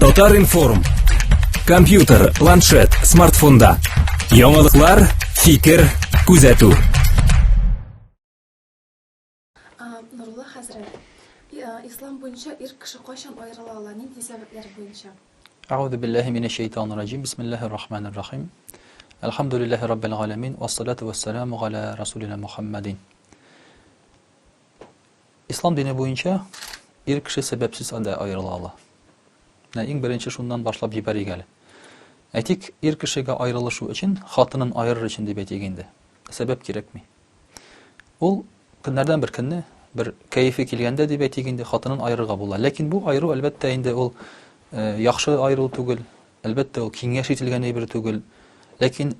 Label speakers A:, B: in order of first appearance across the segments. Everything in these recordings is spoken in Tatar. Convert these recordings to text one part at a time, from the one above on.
A: Татар-информ. Компьютер, планшет, смартфонда. Яңалыклар, фикер, күзәтү.
B: Нурлы хәзрәт. Ислам буенча ир кеше кайчан аерыла ала? Нинди сәбәпләр буенча?
C: أعوذ بالله من الشيطان الرجيم بسم الله الرحمن الرحيم الحمد لله رب العالمين والصلاة والسلام على رسولنا محمد. İslam dini boyunca ир кеше сәбәпсез анда аерыла ала. Иң беренче шуннан башлап җибәрик әле. Әйтик, ир кешегә аерылышу өчен, хатынын аерыр өчен дип әйтик инде. Сәбәп кирәкми. Ул көннәрдән бер көнне, бер кәефе килгәндә дип әйтик инде, хатынын аерырга була. Ләкин бу аеру әлбәттә инде ул яхшы аеру түгел, әлбәттә ул киңәш ителгән әйбер түгел. Ләкин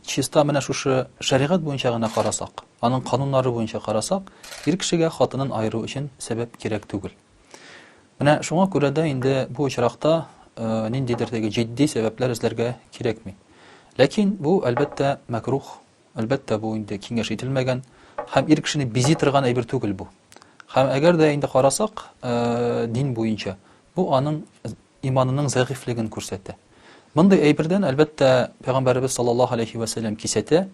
C: чиста менә шушы шәригать буенча гына карасак, аның кануннары буенча карасак, ир кешегә хатынын аеру өчен сәбәп кирәк түгел. Менә шуңа күрә дә инде бу очракта ниндидер теге җитди сәбәпләр эзләргә кирәкми. Ләкин бу әлбәттә макрух, әлбәттә бу инде киңәш ителмәгән һәм ир кешене бизи торган әйбер түгел бу. Һәм әгәр дә инде карасак, дин буенча бу аның иманының зәгыйфлеген күрсәтә. Мондый әйбердән әлбәттә Пәйгамбәрбез саллаллаһу алейхи ва сәллям кисәтә,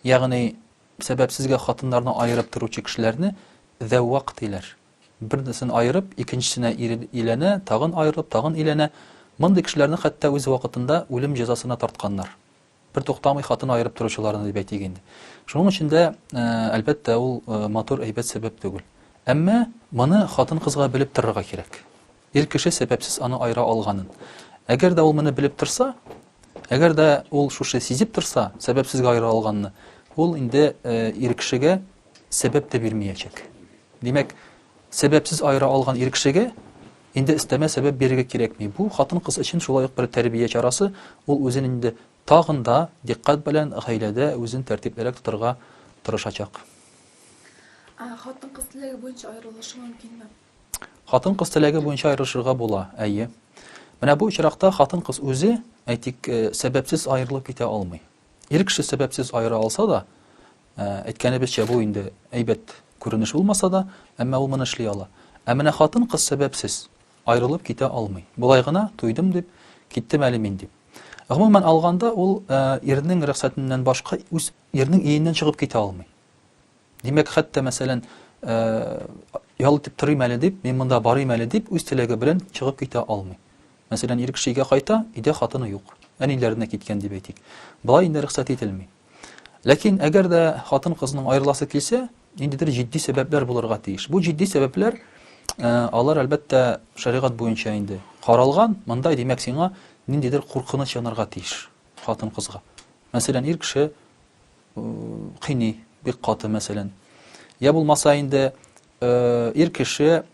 C: ягъни сәбәпсезгә хатыннарны аерып торучы кешеләрне зәввак диләр. Берсен аерып, икенчесенә иләнә, тагын аерып, тагын иләнә. Мондый кешеләрне хәтта үз вакытында үлем җәзасына тартканнар. Бер туктамый хатын аерып торучыларны дип әйтик инде. Шуның өчен дә әлбәттә ул матур әйбәт сәбәп түгел. Әмма моны хатын-кызга белеп торырга кирәк. Ир кеше сәбәпсез аны аера алганын. Әгәр дә ул моны белеп торса, әгәр дә ул шушы сизеп торса, сәбәпсез аера алганны, ул инде ир кешегә сәбәп тә бирмәячәк. Димәк, сәбәпсез аера алган ир кешегә инде истәмә сәбәп бирергә кирәкми. Бу хатын-кыз өчен шулай ук бер тәрбия чарасы, ул үзен инде тагын да диккать белән гаиләдә үзен тәртиплерәк тотарга тырышачак.
B: Хатын-кыз теләге буенча аерылышы мөмкинме?
C: Хатын-кыз теләге буенча аерышырга була, әйе. Менә бу очракта хатын-кыз үзе, әйтик, сәбәпсез аерылып китә алмый. Ир кеше сәбәпсез аера алса да, әйткәнебезчә бу инде әйбәт күренеш булмаса да, әмма ул моны эшли ала. Ә менә хатын-кыз сәбәпсез аерылып китә алмый. Булай гына туйдым дип, киттем әле мин дип. Гомумән алганда ул ирнең рөхсәтеннән башка үз ирнең өеннән чыгып китә алмый. Димәк, хәтта мәсәлән, ял итеп торыйм әле дип, мин монда барыйм әле дип, үз теләге белән чыгып китә алмый. Мәсәлән, ир кешегә кайта, өйдә хатыны юк. Әниләренә киткән дип әйтик. Булай инде рөхсәт ителми. Ләкин әгәр дә хатын-кызның аерыласы килсә, ниндидер җитди сәбәпләр булырга тиеш. Бу җитди сәбәпләр алар әлбәттә шәригать буенча инде каралган. Монда димәк сиңа ниндидер куркыныч янарга тиеш хатын-кызга. Мәсәлән, ир кеше кыйный, бик каты мәсәлән. Я булмаса инде ир кеше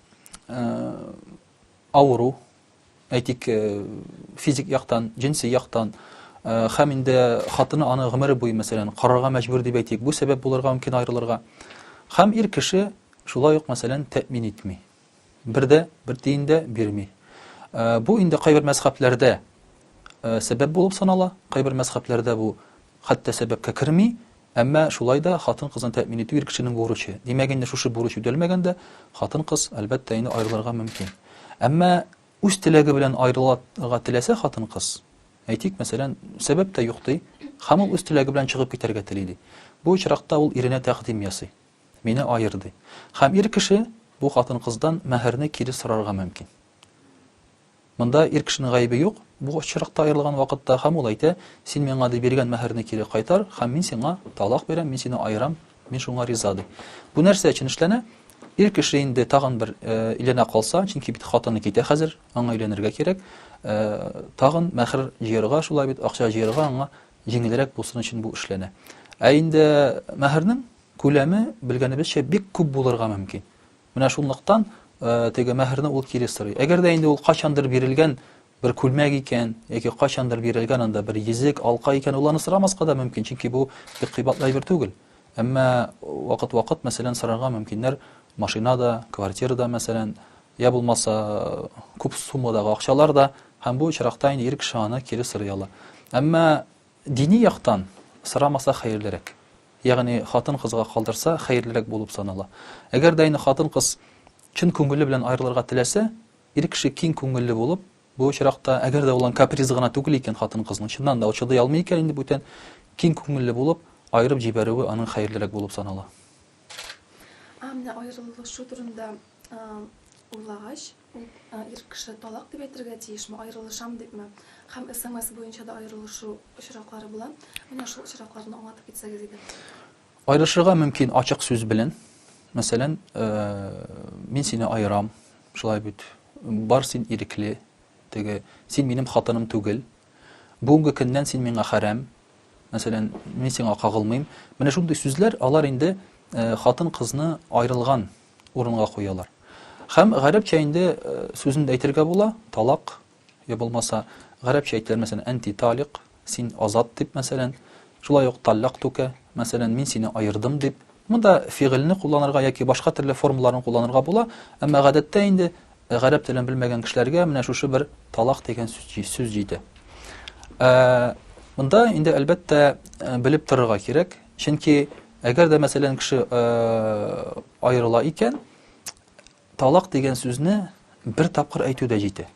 C: авыру, әйтик, физик яктан, җинси яктан, һәм инде хатыны аны гомере буе мәсәлән карарга мәҗбүр дип әйтик. Бу сәбәп булырга мөмкин аерылырга. Һәм ир кеше шулай ук мәсәлән тәэмин итми. Бер тиендә бирми. Бу инде кайбер мәзһәбләрдә сәбәп булып санала, кайбер мәзһәбләрдә бу хәтта сәбәпкә керми, әмма шулай да хатын-кызын тәэмин итү ир кешенең бурычы. Димәк, инде шушы бурыч үтәлмәгәндә хатын-кыз әлбәттә инде аерылырга мөмкин. Әмма үз теләге белән аерылырга теләсә хатын-кыз, әйтик, мәсәлән, сәбәп тә юк ди, һәм ул үз теләге белән чыгып китәргә тели. Бу очракта ул иренә тәкъдим ясый. Мине аерды. Һәм ир кеше бу хатын-кыздан мәһәрне кире сорарга мөмкин. Монда ир кешенең гаебе юк. Бу очракта аерылган вакытта һәм ул әйтә, син миңа биргән мәһәрне кире кайтар, һәм мин сиңа талак бирәм, мин сине аерам, мин шуңа риза ди. Бу нәрсә өчен эшләнә? Ир кеше инде тагын бер иләнә калса, чөнки бит хатыны китә хәзер, аңа өйләнергә кирәк. Тагын мәһәр җыярга, шулай бит акча җыярга аңа җиңелрәк булсын өчен бу эшләнә. Ә инде мәһәрнең күләме белгәнебезчә бик күп булырга мөмкин. Менә шунлыктан теге мәһәрне ул кире сорый. Әгәр дә инде ул качандыр бирелгән бер күлмәк икән, яки качандыр бирелгән анда бер йөзек, алка икән, ул аны сорамаска да мөмкин, чөнки бу бик кыйбатлы әйбер түгел. Әмма вакыт мәсәлән сорарга мөмкиннәр машинада, квартирада мәсәлән, я булмаса күп суммадагы акчалар да, һәм бу очракта инде ир кеше аны кире сорый ала. Әмма дини яктан сорамаса хәерлерәк. Ягъни хатын-кызга калдырса хәерлерәк булып санала. Әгәр дә инде хатын-кыз чын күңеле белән аерылырга теләсә, ир кеше киң күңелле булып, Бу очракта, әгәр дә улан каприз гына түгел икән хатын-кызның, чыннан да чыдый алмый икән инде бүтән киң күңелле булып, айырып җибәрүе аның хәерлерәк булып санала.
B: Менә аерылышу турында уйлагач, ир кеше талак дип әйтергә тиешме, аерылышам дипме? Һәм СМС буенча да аерылышу очраклары була. Менә шул очракларны аңлатып китсәгез иде.
C: Аерышырга мөмкин ачык сүз белән. Мәсәлән, мин сине айырам, шулай бит. Бар син ирекле, теге син минем хатыным түгел. Бүгенге көннән син миңа харам. Мәсәлән, мин сиңа кагылмыйм. Менә шундый сүзләр алар инде хатын-кызны айрылган урынга куялар. Һәм гарәпчә инде сүзен әйтергә була, талак, я булмаса гарәпчә әйтәләр, мәсәлән, анти талик, син азат дип, мәсәлән, шулай ук талак тука, мәсәлән, мин сине айырдым дип. Монда фигыльне кулланырга яки башка төрле формаларын кулланырга була, әмма гадәттә инде гарәп телен белмәгән кешеләргә менә шушы бер талак дигән сүз җитә. Монда инде әлбәттә белеп торырга кирәк, чөнки әгәр дә мәсәлән кеше айырыла икән, талак дигән сүзне бер тапкыр әйтү дә җитә.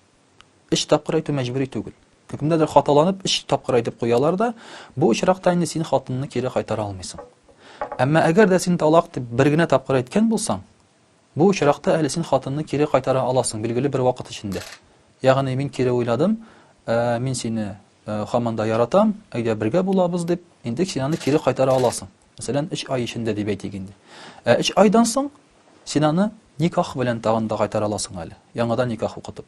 C: 3 тапкыр әйтү мәҗбүри түгел. Кемдәдер хаталанып 3 тапкыр әйтеп куялар да, бу очракта инде син хатынны кире кайтара алмыйсың. Әмма әгәр дә син талак дип бер генә тапкыр әйткән булсаң, бу очракта әле син хатынны кире кайтара аласың билгеле бер вакыт эчендә. Ягъни мин кире уйладым, мин сине һаман да яратам, әйдә бергә булабыз дип, инде син аны кире кайтара аласың. Мәсәлән, 3 ай эчендә дип әйтик инде. 3 айдан соң син аны никах белән тагын да кайтара аласың әле. Яңадан никах укытып.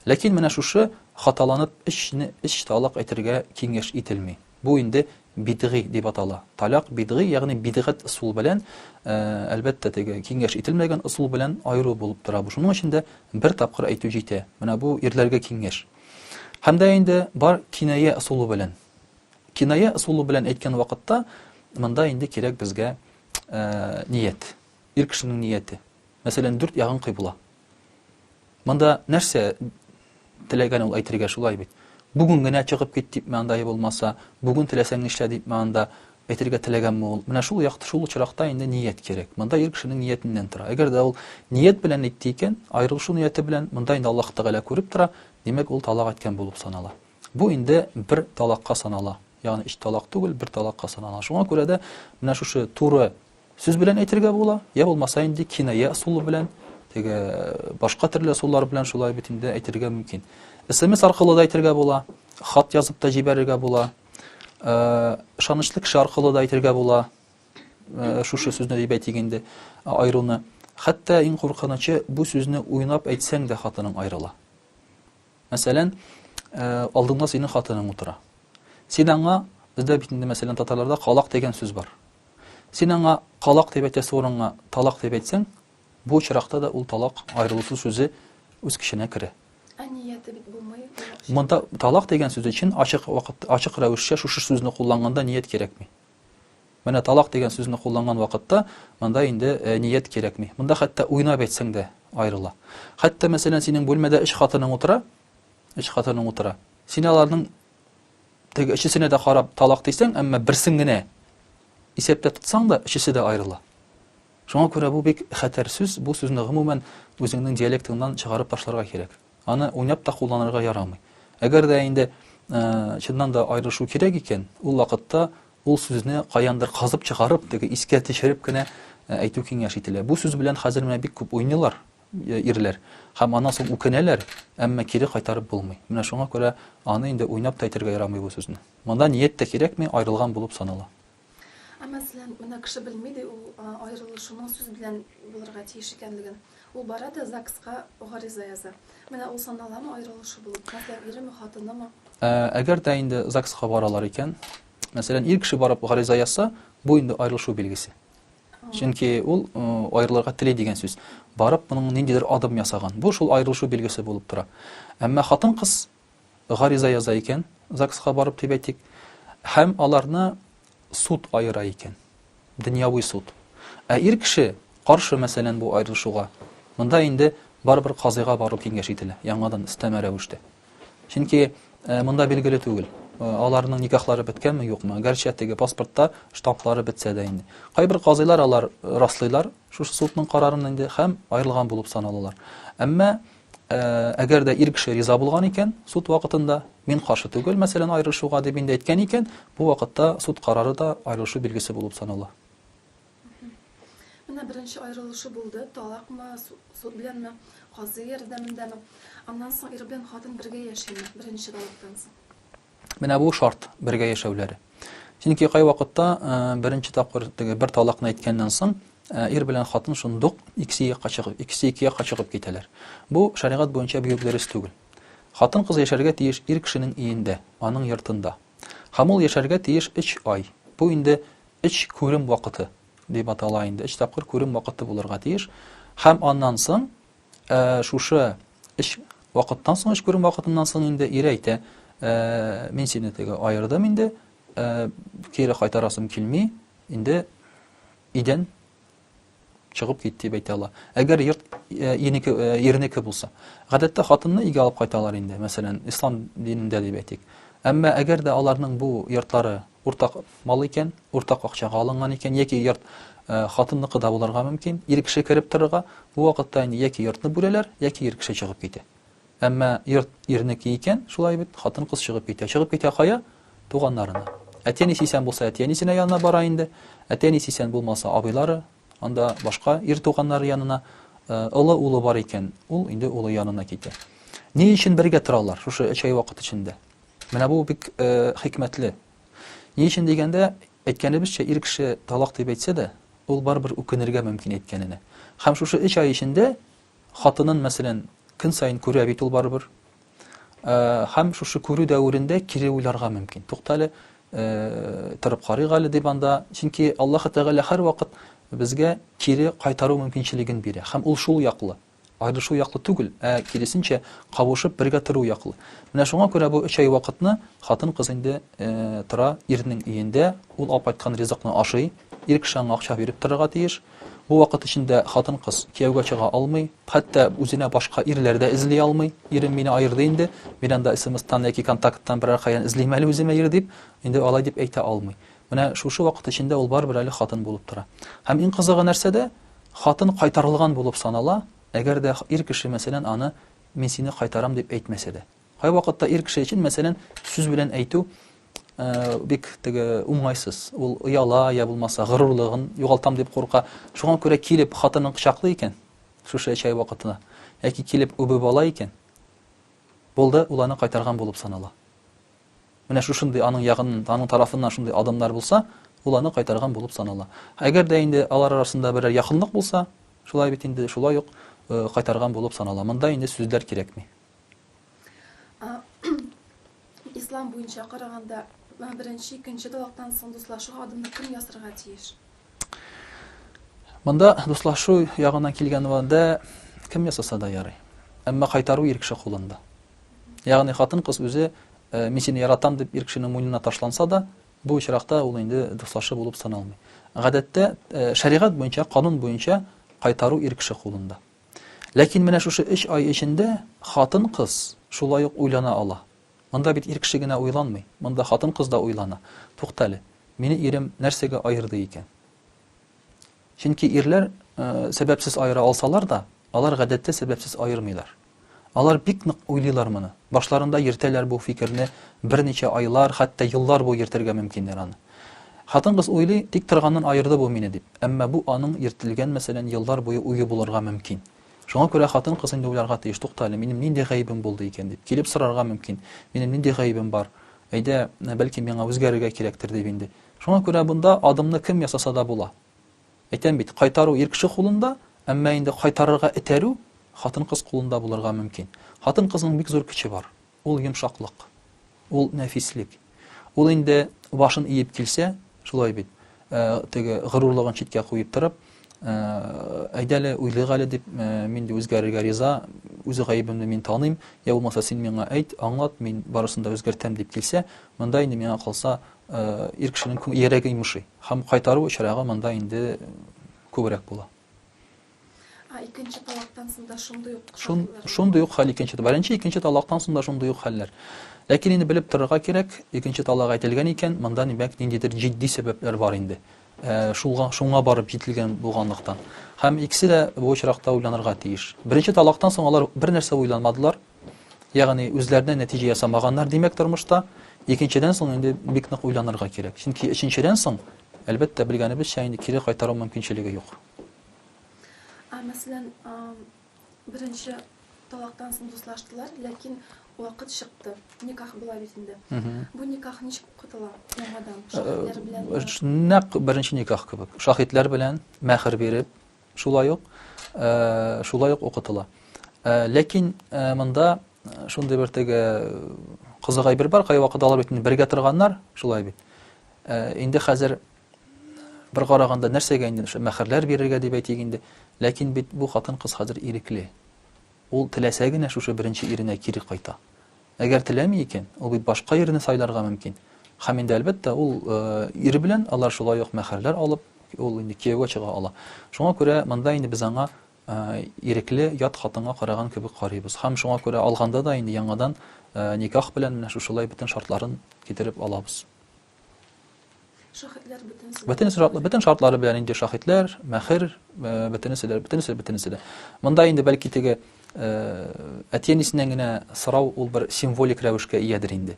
C: Ләкин менә шушы хаталанып 3 талак әйтергә киңәш ителми. Бу инде бидгый дип атала. Талак бидгый, ягъни бидгат усул белән, әлбәттә теге киңәш ителмәгән усул белән айыру булып тора. Бу шуның өчен дә бер тапкыр әйтү җитә. Менә бу ирләргә киңәш. Һәм дә инде бар киная усулы белән. Киная усулы белән әйткән вакытта монда инде кирәк безгә ният. Ир кешенең нияте. Мәсәлән, 4 ягын кыйбла. Монда нәрсә теләгән ул әйтергә шулай бит. Бүген генә чыгып кит дип мәндәй булмаса, бүген теләсәң нишлә дип мәндә әйтергә теләгәнме ул. Менә шул якты шул очракта инде ният кирәк. Монда ир кешенең ниятеннән тора. Әгәр дә ул ният белән әйтте икән, аерылышу нияте белән, монда инде Аллаһ Тәгалә күреп тора, димәк ул талак әйткән булып санала. Бу инде бер талакка санала. Ягъни 3 талак түгел, бер талакка санала. Шуңа күрә дә менә шушы туры сүз белән әйтергә була, я булмаса инде киная усулы белән, теге башка төрле усуллар белән шулай бит инде әйтергә мөмкин. SMS аркылы да әйтергә була, хат язып та җибәрергә була, ышанычлы кеше аркылы да әйтергә була, шушы сүзне дип әйтик инде айыруны. Хәтта иң куркынычы бу сүзне уйнап әйтсәң дә хатының айрыла. Мәсәлән, алдыңда синең хатының утыра. Син аңа, бездә бит инде мәсәлән татарларда калак дигән сүз бар. Син аңа калак дип әйтәсе урынга талак дип әйтсәң, бу очракта да ул талак айрылышу сүзе үз кешенә керә.
B: Нияте бит булмый.
C: Монда талак дигән сүз өчен ачык рәвешчә шушы сүзне кулланганда ният кирәкми. Менә талак дигән сүзне кулланган вакытта монда инде ният кирәкми. Монда хәтта уйнап әйтсәң дә айрыла. Хәтта мәсәлән синең бүлмәдә 3 хатының утыра, 3 хатының утыра. Син аларның теге ичесенә дә карап талак дисәң, әмма берсен генә исәптә тотсаң да ичесе дә айрыла. Шуңа күрә бу бик хәтәр сүз, бу сүзне гомумән үзеңнең диалектыңнан чыгарып ташларга кирәк. Аны уйнап та кулланырга ярамый. Әгәр дә инде чыннан да айрышу кирәк икән, ул вакытта ул сүзне каяндыр казып чыгарып, теге искә төшереп кенә әйтү киңәш ителә. Бу сүз белән хәзер менә бик күп уйныйлар ирләр. Һәм аннан соң үкенәләр, әмма кире кайтарып булмый. Менә шуңа күрә аны инде уйнап та әйтергә ярамый бу сүзне. Монда ният тә кирәкми, айрылган булып санала.
B: Мәсәлән, менә кеше белмәде ул аерылышуның сүз белән булырга тиеш икәнлеген. Ул бара да ЗАГСка гариза яза. Менә ул саналамы аерылышу булып, мәсәлән, иреме, хатынымы?
C: Әгәр дә инде ЗАГСка баралар икән, мәсәлән, ир кеше барып гариза язса, бу инде аерылышу билгесе. Чөнки ул аерылырга тели дигән сүз. Барып моның ниндидер адым ясаган. Бу шул аерылышу билгесе булып тора. Әмма хатын-кыз гариза яза икән, ЗАГСка барып дип әйтик, һәм аларны суд айыра икән. Дөньяви суд. Ир кеше каршы мәсәлән бу аерылышуга, монда инде барбер казыйга барып киңәш ителә, яңадан истәмә рәвештә. Чөнки монда билгеле түгел. Аларның никахлары беткәнме, юкмы? Гәрчә теге паспортта штамплары бетсә дә инде. Кайбер казыйлар алар раслыйлар шушы судның карарын инде һәм аерылган булып саналалар. Әмма әгәр дә ир кеше риза булган икән суд вакытында, мин каршы түгел, мәсәлән, аерылышуга дип инде әйткән икән, бу вакытта суд карары да аерылышу билгесе булып санала.
B: Менә беренче аерылышы булды, талакмы, суд беләнме, казый ярдәмендәме? Аннан соң ир белән хатын бергә яшәйме беренче талактан соң?
C: Менә бу шарт бергә яшәүләре. Чөнки кай вакытта беренче тапкыр бер талакны әйткәннән соң ир белән хатын шундук икесе икегә качыгып китәләр. Бу шәригать буенча бик дөрес түгел. Хатын кыз яшәргә тиеш ир кешенең өендә, аның йортында. Һәм ул яшәргә тиеш 3 ай. Бу инде 3 күрем вакыты дип атала инде. 3 тапкыр күрем вакыты булырга тиеш. Һәм аннан соң шушы 3 вакыттан соң, 3 күрем вакытыннан соң инде ир әйтә, мин сине аердым инде, кире кайтарасым килми, инде идән чыгып китте дип әйтә ала. Әгәр йорт ирнеке булса, гадәттә хатынны игә алып кайталар инде, мәсәлән, ислам динендә дип әйтик. Әмма әгәр дә аларның бу йортлары уртак мал икән, уртак акчага алынган икән, яки йорт хатынныкы да булырга мөмкин, ир кеше кереп торырга, бу вакытта инде яки йортны бүрәләр, яки ир кеше чыгып китә. Әмма йорт ирнеке икән, шулай бит хатын кыз чыгып китә. Чыгып китә кая? Туганнарына. Әтәни сисән булса, әтәнисенә янына бара инде. Әтәни сисән булмаса, абыйлары, анда башка ир туганнары янына, улы улы бар икән, ул инде улы янына китә. Ни өчен бергә торалар шушы 3 ай вакыт эчендә? Менә бу бик хикмәтле. Ни өчен дигәндә, әйткәнебезчә, ир кеше талак дип әйтсә дә, ул барбер үкенергә мөмкин әйткәненә. Һәм шушы 3 ай эчендә хатынын, мәсәлән, көн сайын күрә бит ул барбер. Һәм шушы күрү дәврендә кире уйларга мөмкин. Туктале, торып карыйк әле дип анда, чөнки Аллаһ Тәгалә һәр вакыт безгә кире кайтару мөмкинчелеген бирә. Һәм ул шул яклы. Аерышу яклы түгел, киресенчә кабышып бергә тору яклы. Менә шуңа күрә бу 3 ай вакытны хатын кыз инде тора ирнең өендә, ул алып кайткан ризыкны ашый, ир кеше аңа акча биреп торырга тиеш. Бу вакыт эчендә хатын кыз кияүгә чыга алмый, хәтта үзенә башка ирләр дә эзли алмый. Ирем мине аерды инде, мин анда SMS-тан яки контакттан берәр хаян эзлим әле үземә ир дип, инде алай дип әйтә алмый. Менә шушы вакыт эчендә ул барбер әле хатын булып тора. Һәм иң кызыгы нәрсәдә, хатын кайтарылган булып санала, әгәр дә ир кеше, мәсәлән, аны мин сине кайтарам дип әйтмәсә дә. Кай вакытта ир кеше өчен, мәсәлән, сүз белән әйтү бик уңайсыз. Ул уяла, я булмаса горурлыгын югалтам дип курка. Шуңа күрә килеп хатынын кычаклый икән, шушы 3 ай вакытына, яки килеп үбеп ала икән, булды, ул аны кайтарган булып санала. Менә шушындый аның ягын, аның тарафыннан шундый адамнар булса, ул аны кайтарган булып санала. Әгәр дә инде алар арасында берәр якынлык булса, шулай бит инде шулай ук кайтарган булып санала. Монда инде сүзләр кирәкми.
B: Ислам буенча караганда, беренче, икенче талактан соң дуслашуга адымны кем ясарга тиеш?
C: Монда дуслашу ягыннан килгәндә кем ясаса да ярый. Әмма кайтару ир кеше кулында. Ягъни хатын кыз үзе мин сине яратам дип ир кешенең муенына ташланса да, бу очракта ул инде дуслашы булып саналмый. Гадәттә, шәригать буенча, канун буенча кайтару ир кеше кулында. Ләкин менә шушы 3 ай эчендә хатын кыз шулай ук уйлана ала. Монда бит ир кеше генә уйланмый. Монда хатын кыз да уйлана. Туктале, мине ирем нәрсәгә аерды икән? Чөнки ирләр сәбәпсез аера алсалар да, алар гадәттә сәбәпсез аермыйлар. Алар бик нык уйлыйлар моны. Башларында йөртәләр бу фикерне, берничә айлар, хәтта еллар бу йөртергә мөмкиннәр аны. Хатын кыз уйлый, тик торганнан аерды бу мине дип. Әмма бу аның йөртелгән, мәсәлән, еллар буе уе булырга мөмкин. Шуңа күрә хатын кыз инде уйларга тиеш, туктале, минем нинди гаибем булды икән дип, килеп сорарга мөмкин. Минем нинди гаибем бар? Әйдә, бәлки миңа үзгәрергә кирәктер дип инде. Шуңа күрә бунда адымны кем ясаса да була. Әйтәм бит, кайтару ир кеше кулында, әмма инде кайтарырга этәрү хатын кыз кулында булырга мөмкин. Хатын кызның бик зур көче бар. Ул йомшаклык, ул нәфислек. Ул инде башын иеп килсә, шулай бит, горурлыгын читкә куеп торып, әйдәле уйлыйк әле дип, мин дә үзгәрергә риза, үзе гаибемне мин таныйм, я булмаса син миңа әйт, аңлат, мин барысын да үзгәртәм дип килсә, монда инде миңа калса ир кешенең йөрәге йомшый. Һәм кайтару очрагы монда инде күбрәк була.
B: Икенче талактан соң да
C: шундый ук хәл икенче, беренче, икенче талактан соң да шундый ук хәлләр. Ләкин инде белеп торырга кирәк, икенче талак әйтелгән икән, монда нибәк ниндидер җитди сәбәпләр бар инде. шуңа барып җителгән булганлыктан. Һәм икесе дә бу очракта уйланырга тиеш. Беренче талактан соң алар бер нәрсә уйламадылар. Ягъни үзләренә нәтиҗә ясамаганнар димәк тормышта. Икенчедән соң инде бик нык уйланырга кирәк. Чөнки өченчедән соң әлбәттә белгәнебезчә инде кире кайтару мөмкинчелеге юк.
B: Мәсәлән, беренче талактан соң дуслаштылар, ләкин вакыт чыкты. Никах була бит инде. Бу никах ничек укытыла? Яңадан шаһитләр белән.
C: Нәкъ беренче никах кебек. Шаһитләр белән мәхер биреп, шулай ук укытыла. Ләкин монда шундый бер теге кызыгай бер бар, кай вакыт алар бит бергә торганнар, шулай бит. Инде хәзер бер караганда нәрсәгә инде мәхерләр бирергә дип әйтик инде. Ләкин бит бу хатын-кыз хәзер ирекле. Ул теләсә генә шушы беренче иренә кире кайта. Әгәр теләми икән, ул бит башка ирне сайларга мөмкин. Һәм инде әлбәттә ул ире белән алар шулай ук мәхерләр алып, ул инде кияүгә чыга ала. Шуңа күрә монда инде без аңа ирекле ят хатынга караган кебек карыйбыз. Һәм шуңа күрә алганда да инде яңадан никах белән менә шушылай бөтен шартларын китереп алабыз.
B: Шаһитләр
C: Бөтен шартлары белән инде шаһитләр, мәхер, бөтенесе. Монда инде бәлки теге әтиәнисеннән генә сорау ул бер символик рәвешкә иядер инде.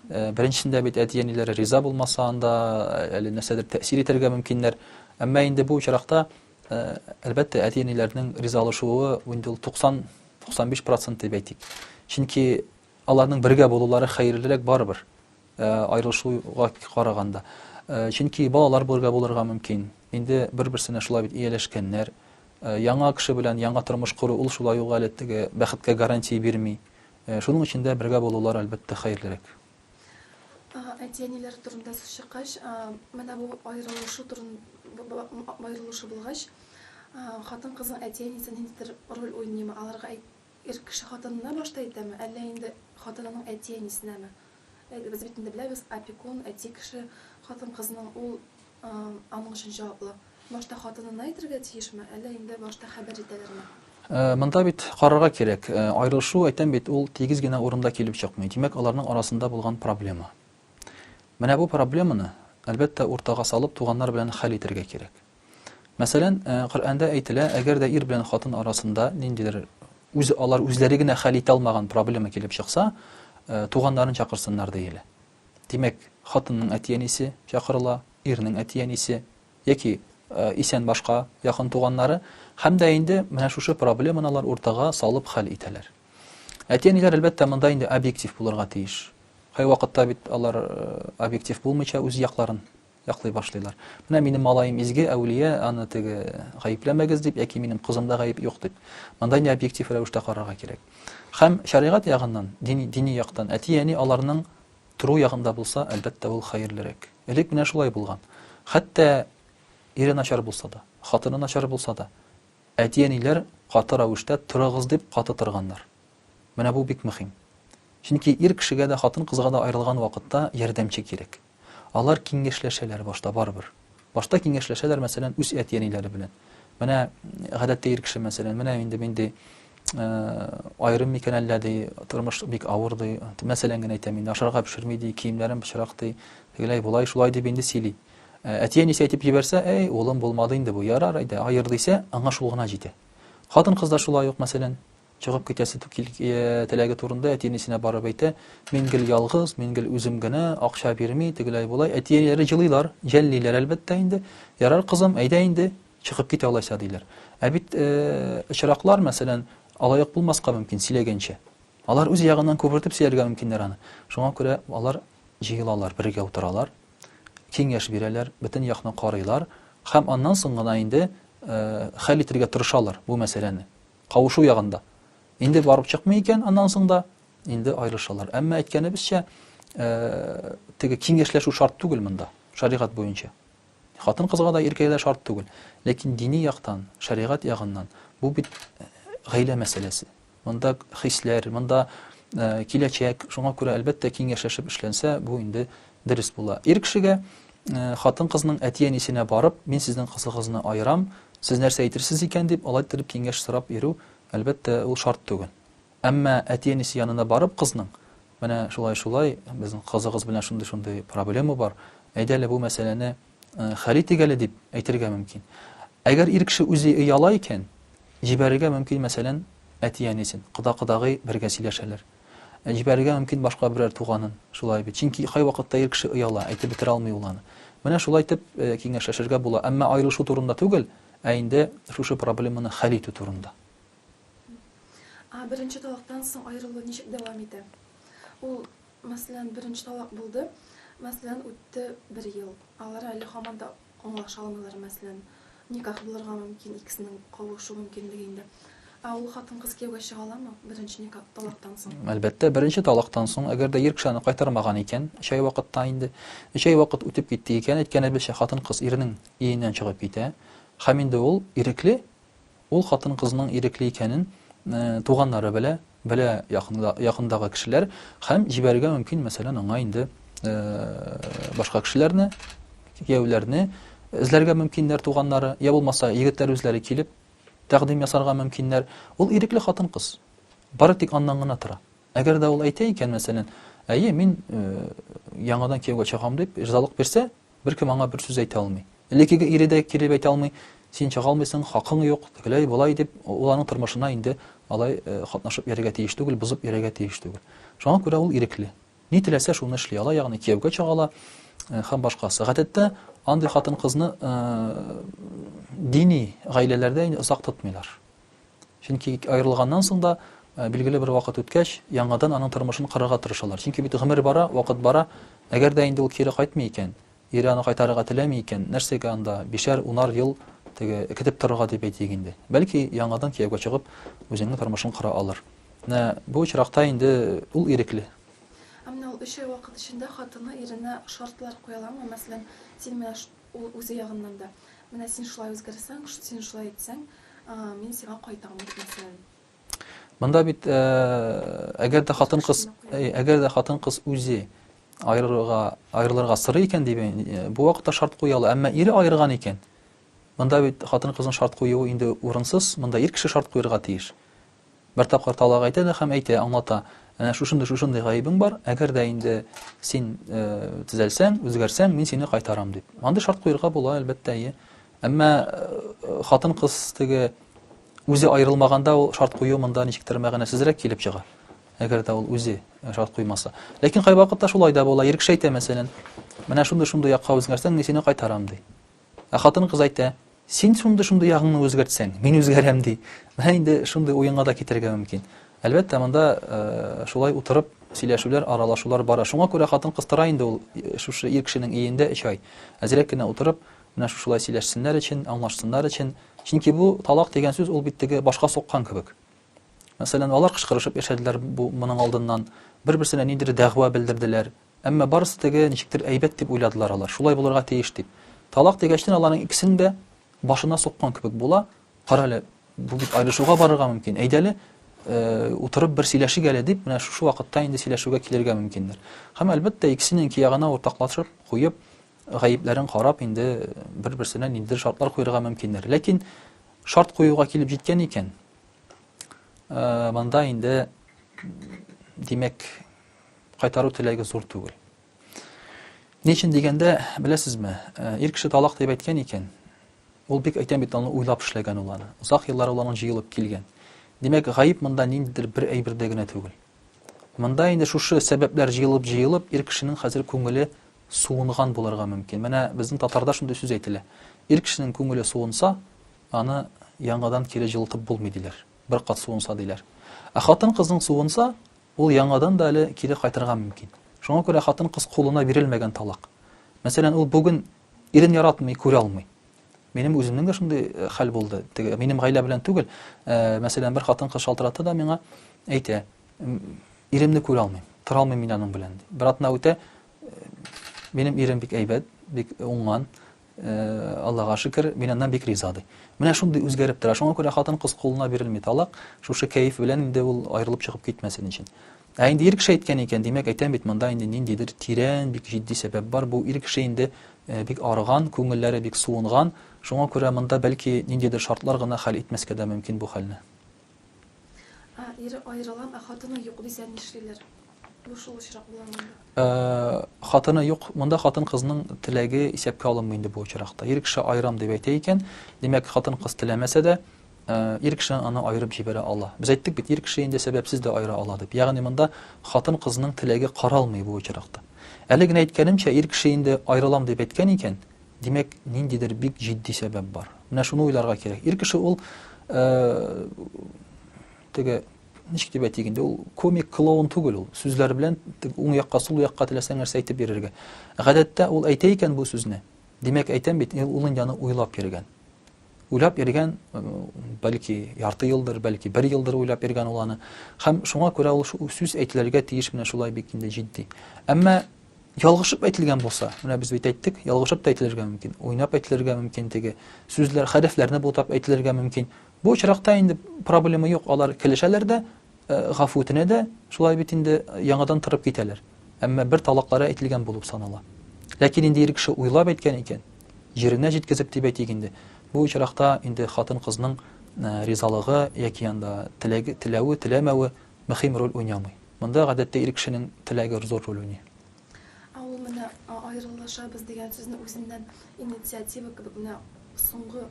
C: Беренчесендә бит әтиәниләре риза булмаса анда әле нәрсәдер тәэсир итәргә мөмкиннәр. Әмма инде бу очракта әлбәттә әтиәниләрнең ризалашуы инде 90-95% дип әйтик. Чөнки аларның бергә булулары хәерлерәк барыбер аерылышуга караганда. Чөнки балалар бергә булырга мөмкин. Инде бер-берсенә шулай бит ияләшкәннәр. Яңа кеше белән яңа тормыш кору ул шулай ук әле теге бәхеткә гарантия бирми. Шуның өчен дә бергә булулар әлбәттә хәерлерәк.
B: Әтиәниләр турында сүз чыккач, менә бу аерылышу булгач, хатын-кызның әтиәнисе ниндидер роль уйныймы? Аларга ир кеше хатынына башта әйтәме, әллә инде хатынының әтиәнисенәме? Без бит инде беләбез, опекун, әти кеше хатын-кызның ул аның өчен җаваплы. Башта хатынына әйтергә тиешме, әллә инде башта хәбәр итәләрме?
C: Монда бит карарга кирәк. Аерылышу әйтәм бит ул тигез генә урында килеп чыкмый. Димәк, аларның арасында булган проблема. Менә бу проблеманы әлбәттә уртага салып туганнар белән хәл итәргә кирәк. Мәсәлән, Коръәндә әйтелә, әгәр дә ир белән хатын арасында ниндидер алар үзләре генә хәл итә алмаган проблема килеп чыкса, туганнарын чакырсыннар диелә. Димәк, хатынның әтиәнисе чакырыла, ирнең әтиәнисе яки исән башка якын туганнары һәм дә инде менә шушы проблеманы алар уртага салып хәл итәләр. Әтиәниләр әлбәттә монда инде объектив булырга тиеш. Кай вакытта бит алар объектив булмыйча үз якларын яклый башлыйлар. Менә минем малаем изге, әүлия, аны теге гаепләмәгез дип, яки минем кызымда гаеп юк дип. Монда инде объектив рәвештә карарга кирәк. Һәм шәригать ягыннан, дини яктан әтиәни аларның туру ягында булса, әлбәттә ул хәерлерәк. Элек менә шулай булган. Хәтта ире начар булса да, хатыны начар булса да, әтиәниләр каты рәвештә торыгыз дип каты торганнар. Менә бу бик мөһим. Чөнки ир кешегә дә хатын-кызга да аерылган вакытта ярдәмче кирәк. Алар киңәшләшәләр башта барыбер. Башта киңәшләшәләр, мәсәлән, үз әтиәниләре белән. Менә гадәттә ир кеше, мәсәлән, менә инде аерым микән әллә ди, тормыш бик авыр ди, мәсәлән генә әйтәм инде, ашарга пешерми ди, киемнәрен пычрак ди, тегеләй булай, шулай дип инде сөйли. Әтиәнисе әйтеп җибәрсә, "Эй, улым булмады инде бу, ярар, әйдә, аер" дисә, аңа шул гына җитә. Хатын-кыз да шулай ук, мәсәлән, чыгып китәсе теләге турында әтиәнисенә барып әйтә, "Мин гел ялгыз, мин гел үзем генә, акча бирми, тегеләй булай". Әтиәниләре җылыйлар, җәллиләр әлбәттә инде. "Ярар, кызым, әйдә инде, чыгып китә алайса" диләр. Бит очраклар, мәсәлән, алаяк булмаска мөмкин сөйләгәнчә. Алар үз ягыннан күпертеп сөйләргә мөмкиннәр аны. Шуңа күрә алар җыелалар, бергә утыралар, киңәш бирәләр, бөтен якны карыйлар һәм аннан соң гына инде хәл итәргә тырышалар бу мәсьәләне. Кавышу ягында. Инде барып чыкмый икән, аннан соң да инде аерылышалар. Әмма әйткәнебезчә, теге киңәшләшү шарт түгел монда, шәригать буенча. Хатын-кызга да иркәгә дә шарт түгел. Ләкин дини яктан, шәригать ягыннан бу бит гаилә мәсьәләсе. Монда хисләр, монда киләчәк, шуңа күрә әлбәттә киңәшләшеп эшләнсә, бу инде дөрес була. Ир кешегә хатын-кызның әтиәнисенә барып, "Мин сезнең кызыгызны аерам, сез нәрсә әйтерсез икән" дип, алай торып киңәш сорап йөрү, әлбәттә ул шарт түгел. Әмма әтиәнисе янына барып кызның, "Менә шулай, безнең кызыгыз белән шундый проблема бар. Әйдә әле бу мәсьәләне хәл итик әле дип әйтергә мөмкин. Әгәр ир кеше үзе ояла икән, җибәрергә мөмкин, мәсәлән, әти-әнисен, кода-кодагый бергә сөйләшәләр. Җибәрергә мөмкин башка берәр туганын, шулай бит. Чөнки кай вакытта ир кеше ояла, әйтеп бетерә алмый ул аны. Менә шулай итеп киңәшләшергә була. Әмма аерылышу турында түгел, ә инде шушы проблеманы хәл итү турында.
B: Беренче талактан соң аерылу ничек дәвам итә? Ул, мәсәлән, беренче талак булды. Мәсәлән, үтте 1 ел. Алар әле һаман да аңлаша алмыйлар, мәсәлән, никах булырга мөмкин, икесенең кавышу мөмкинлегендә. Ул хатын-кыз кияүгә чыга аламы беренче никах талактан соң?
C: Әлбәттә, беренче талактан соң, әгәр дә ир кешене кайтармаган икән, 3 ай вакытта инде, 3 ай вакыт үтеп китте икән, әйткәнебезчә, хатын-кыз иренең иеннән чыгып китә. Һәм инде ул ирекле, ул хатын-кызның ирекле икәнен туганнары белә якындагы кешеләр, һәм җибәрергә мөмкин, мәсәлән, аңа инде башка кешеләрне, кияүләрне эзләргә мөмкиннәр туганнары, я булмаса, егетләр үзләре килеп тәкъдим ясарга мөмкиннәр. Ул ирекле хатын-кыз. Бары тик аннан гына тора. Әгәр дә ул әйтә икән, мәсәлән, әйе, мин яңадан кияүгә чыгам дип ризалык бирсә, беркем аңа бер сүз әйтә алмый. Лекегә ире дә кире әйтә алмый, син чыга алмыйсың, хакың юк, тегеләй булай дип, ул аның тормышына инде алай катнашып йөрергә тиеш түгел, бузып йөрергә тиеш түгел. Шуңа күрә ул ирекле. Ни теләсә шуны эшли ала, ягъни кияүгә чыга ала, һәм башкасы. Гадәттә, андый хатын-кызны дини гаиләләрдә инде озак тотмыйлар. Чөнки аерылганнан соң да билгеле бер вакыт үткәч, яңадан аның тормышын кырырга тырышалар. Чөнки бит гомер бара, вакыт бара. Әгәр дә инде ул кире кайтмый икән, ире аны кайтарырга теләми икән, нәрсәгә анда 5-10 ел көтеп торырга дип әйтик инде. Бәлки яңадан кияүгә чыгып, үзенең тормышын кыра алыр. Бу очракта инде ул ирекле.
B: Ул 3 ай вакыт эчендә хатыны иренә шартлар куяламы? Мәсәлән, син менә үзе ягыннан да, менә син шулай үзгәрсәң, син шулай итсәң, мин сиңа кайтам дип мәсәлән.
C: Монда бит әгәр дә хатын-кыз үзе аерылырга сыры икән дип, бу вакытта шарт куялы, әмма ире аерган икән. Монда бит хатын-кызның шарт куюы инде урынсыз, монда ир кеше шарт куярга тиеш. Бер тапкыр талак әйтә дә һәм әйтә, аңлата. Шушындай гаибең бар, әгәр дә инде син төзәлсәң, үзгәрсәң, мин сине кайтарам дип. Анда шарт куярга була, әлбәттә. Әмма хатын-кыз теге үзе аерылмаганда ул шарт кую монда ничектер мәгънәсезрәк килеп чыга. Әгәр дә ул үзе шарт куймаса. Ләкин кай вакытта шулай да була, ир кеше әйтә, мәсәлән, менә шундый якка үзгәрсәң, мин сине кайтарам ди. Хатын-кыз әйтә, син шундый ягыңны үзгәртсәң, мин үзгәрәм ди. Менә инде шундый уенга да китәргә мөмкин. Әлбәттә, монда шулай утырып сөйләшүләр, аралашулар бара. Шуңа күрә хатын-кыз тора инде ул шушы ир кешенең иендә 3 ай. Әзрәк кенә утырып, менә шулай сөйләшсеннәр өчен, аңлашсыннар өчен. Чөнки бу талак дигән сүз ул биттеге башка соккан кебек. Мәсәлән, алар кычкырышып яшәделәр бу моның алдыннан, бер-берсенә ниндидер дәгъва белдерделәр. Әмма барысы теге ничектер әйбәт дип уйладылар алар. Шулай булырга тиеш дип. Талак дигәчтән аларның икесен дә башына соккан кебек була. Карале, бу бит аерышуга барырга мөмкин. Әйдәле, утырып бер сөйләшик әле дип, менә шушы вакытта инде сөйләшүгә килергә мөмкиндер. Һәм әлбәттә икесенең киягына уртаклашып, куеп, гаипләрен карап, инде бер-берсенә ниндидер шартлар куярга мөмкиндер. Ләкин шарт куюга килеп җиткән икән, монда инде димәк кайтару теләге зур түгел. Ничен дигәндә, беләсезме, ир кеше талак дип әйткән икән, ул бик әйтәм бит аны уйлап эшләгән ул аны. Узак еллар ул аның җыелып килгән. Димәк, гаип монда ниндидер бер әйбердә генә түгел. Монда инде шушы сәбәпләр җыелып, ир кешенең хәзер күңеле суынган булырга мөмкин. Менә безнең татарда шундый сүз әйтелә. Ир кешенең күңеле суынса, аны яңадан кире җылытып булмый диләр. Бер кат суынса диләр. Хатын-кызның суынса, ул яңадан да әле кире кайтырга мөмкин. Шуңа күрә хатын-кыз кулына бирелмәгән талак. Мәсәлән, ул бүген ирен яратмый, күрә алмый. Минем үземнең дә шундый хәл булды. Минем гаилә белән түгел, мәсәлән, бер хатын-кыз шалтырата да миңа әйтә, иремне күрә алмыйм, тора алмыйм мин аның белән. Бер атна үтә, минем ирем бик әйбәт, бик уңган, Аллага шөкер, мин аннан бик риза ди. Менә шундый үзгәреп тора. Шуңа күрә хатын-кыз кулына бирелми талак, шушы кайф белән инде ул аерылып чыгып китмәсен өчен. Инде ир кеше әйткән икән, димәк әйтәм бит, монда инде ниндидер тирән, бик җитди сәбәп бар. Бу ир кеше инде бик арыган, күңелләре бик суынган. Шуңа күрә монда бәлки ниндидер шартлар гына хәл итмәскә дә мөмкин бу хәлне.
B: Ире аерылам, хатыны юк дисә нишлиләр? Бу шул очрак була.
C: Хатыны юк, монда хатын кызның теләге исәпкә алынмый инде бу очракта. Ир кеше айрам дип әйтә икән, димәк хатын кыз теләмәсә дә, ир кеше аны айырып җибәрә ала. Без әйттек бит, ир кеше инде сәбәпсез дә айыра ала дип. Ягъни монда хатын кызның теләге каралмый бу очракта. Әле генә әйткәнемчә, ир кеше инде айрылам дип әйткән икән, димәк ниндидер бик җитди сәбәп бар. Менә шуны уйларга кирәк. Ир кеше ул теге ничек дип әйтик инде, ул комик клоун түгел ул. Сүзләр белән уң якка, сул якка теләсәң нәрсә әйтеп бирергә. Гадәттә ул әйтә икән бу сүзне. Димәк әйтәм бит, ул инде аны уйлап йөргән. Уйлап йөргән, бәлки ярты елдыр, бәлки 1 елдыр уйлап йөргән ул аны. Һәм шуңа күрә ул сүз әйтелергә тиеш менә шулай бик инде җитди. Әмма ялгышып әйтелгән булса, менә без бит әйттек, ялгышып та әйтелергә мөмкин, уйнап әйтелергә мөмкин, теге сүзләр, хәрефләрне бутап әйтелергә мөмкин. Бу очракта инде проблема юк, алар килешәләр дә, гафу итенә дә, шулай бит инде яңадан торып китәләр. Әмма бер талаклары әйтелгән булып санала. Ләкин инде ир кеше уйлап әйткән икән, җиренә җиткезеп дип әйтик инде. Бу очракта инде хатын кызның ризалыгы яки анда теләге, теләве, теләмәве мөһим роль уйнамый. Монда гадәттә ир кешенең теләге зур роль уйный.
B: Ул менә аерылышабыз дигән сүзне үзеннән инициатива кебек менә соңгы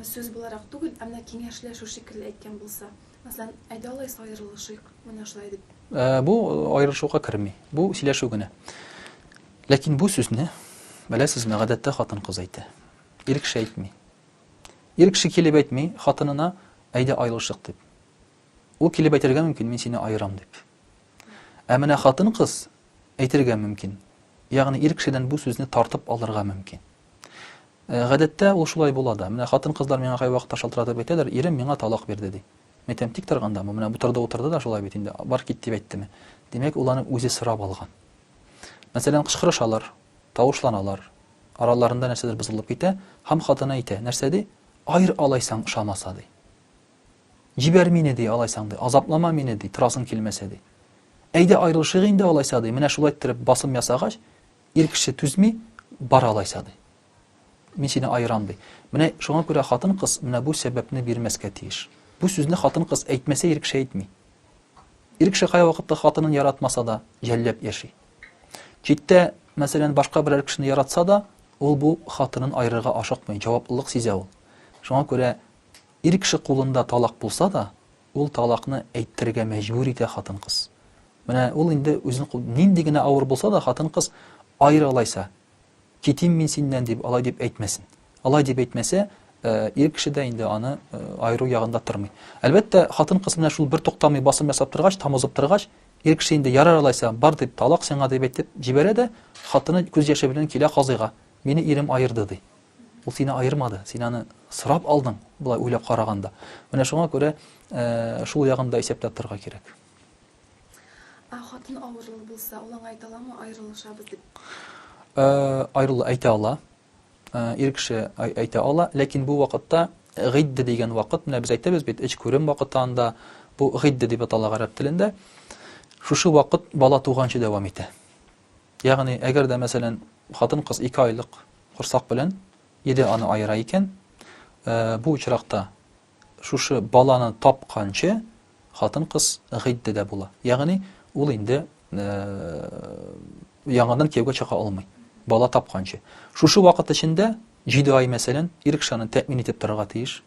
B: сүз буларак түгел, әмма киңәшләшү шикелле әйткән булса, мәсәлән, әйдә алайса аерылышыйк, менә шулай дип.
C: Бу аерылышуга керми. Бу сөйләшү генә. Ләкин бу сүзне беләсезме, гадәттә хатын кыз әйтә. Ир кеше әйтми. Ир кеше килеп әйтми хатынына әйдә аерылышык дип. Ул килеп әйтергә мөмкин, мин сине аерам дип. Ә менә хатын кыз әйтергә мөмкин. Ягъни ир кешедән бу сүзне тартып алырга мөмкин. Гадәттә ул шулай була да. Менә хатын кызлар миңа кай вакытта шалтыратып әйтәләр, ирем миңа талак бирде ди. Мәйтәм тик торганда, менә бу утырды да шулай бит инде. Бар кит дип әйттеме. Димәк, ул аны үзе сорап алган. Мәсәлән, кычкырышалар, тавышланалар, араларында нәрсәдер бозылып китә, һәм хатыны әйтә, нәрсә ди? Айыр алайсаң шамаса ди. Җибәр мине ди алайсаң ди, азаплама мине ди, торасың килмәсә ди. Әйдә аерылышык инде алайса ди. Менә шулай иттереп басым ясагач, ир кеше түзми, бар алайса ди. Мин сине айырам ди. Менә шуңа күрә хатын кыз менә бу сәбәпне бирмәскә тиеш. Бу сүзне хатын кыз әйтмәсә, ир кеше әйтми. Ир кеше кай вакытта хатынын яратмаса да, җәлләп яши. Читтә, мәсәлән, башка берәр кешене яратса да, ул бу хатынын айырырга ашыкмый, җаваплылык сизә ул. Шуңа күрә ир кеше кулында талак булса да, ул талакны әйтергә мәҗбүр итә хатын кыз. Менә ул инде үзен нинди генә авыр булса да, хатын кыз айыра алайса, китим мин синнән дип, алай дип әйтмәсен. Алай дип әйтмәсә, ир кеше дә инде аны айыру ягында тормый. Әлбәттә, хатын кыз менә шул бер туктамый басым ясап торгач, тамызып торгач, ир кеше инде ярар алайса, бар дип талак сиңа дип әйтеп җибәрә дә, хатыны күз яше белән килә казыйга. Мине ирем айырды ди. Ул сине айырмады, син аны сорап алдың, булай уйлап караганда. Менә шуңа күрә шул ягында исәпләп торырга кирәк.
B: Хатын авырлы булса, улың әйтә аламы аерылышабыз дип?
C: Айрылы әйтә ала. Ир кеше әйтә ала, ләкин бу вакытта гыйдда дигән вакыт, менә без әйтәбез бит, эч күрем вакытында бу гыйдда дип атала гарәп телендә. Шушы вакыт бала туганчы дәвам итә. Ягъни, әгәр дә мәсәлән, хатын кыз 2 айлык курсак белән иде аны айыра икән, бу очракта шушы баланы тапканчы хатын кыз гыйддә була. Ягъни, ул инде яңадан кияүгә чыга алмый. Бала тапканчы. Шушы вакыт эчендә 7 ай мәсәлән ир кешене тәэмин итеп торырга тиеш.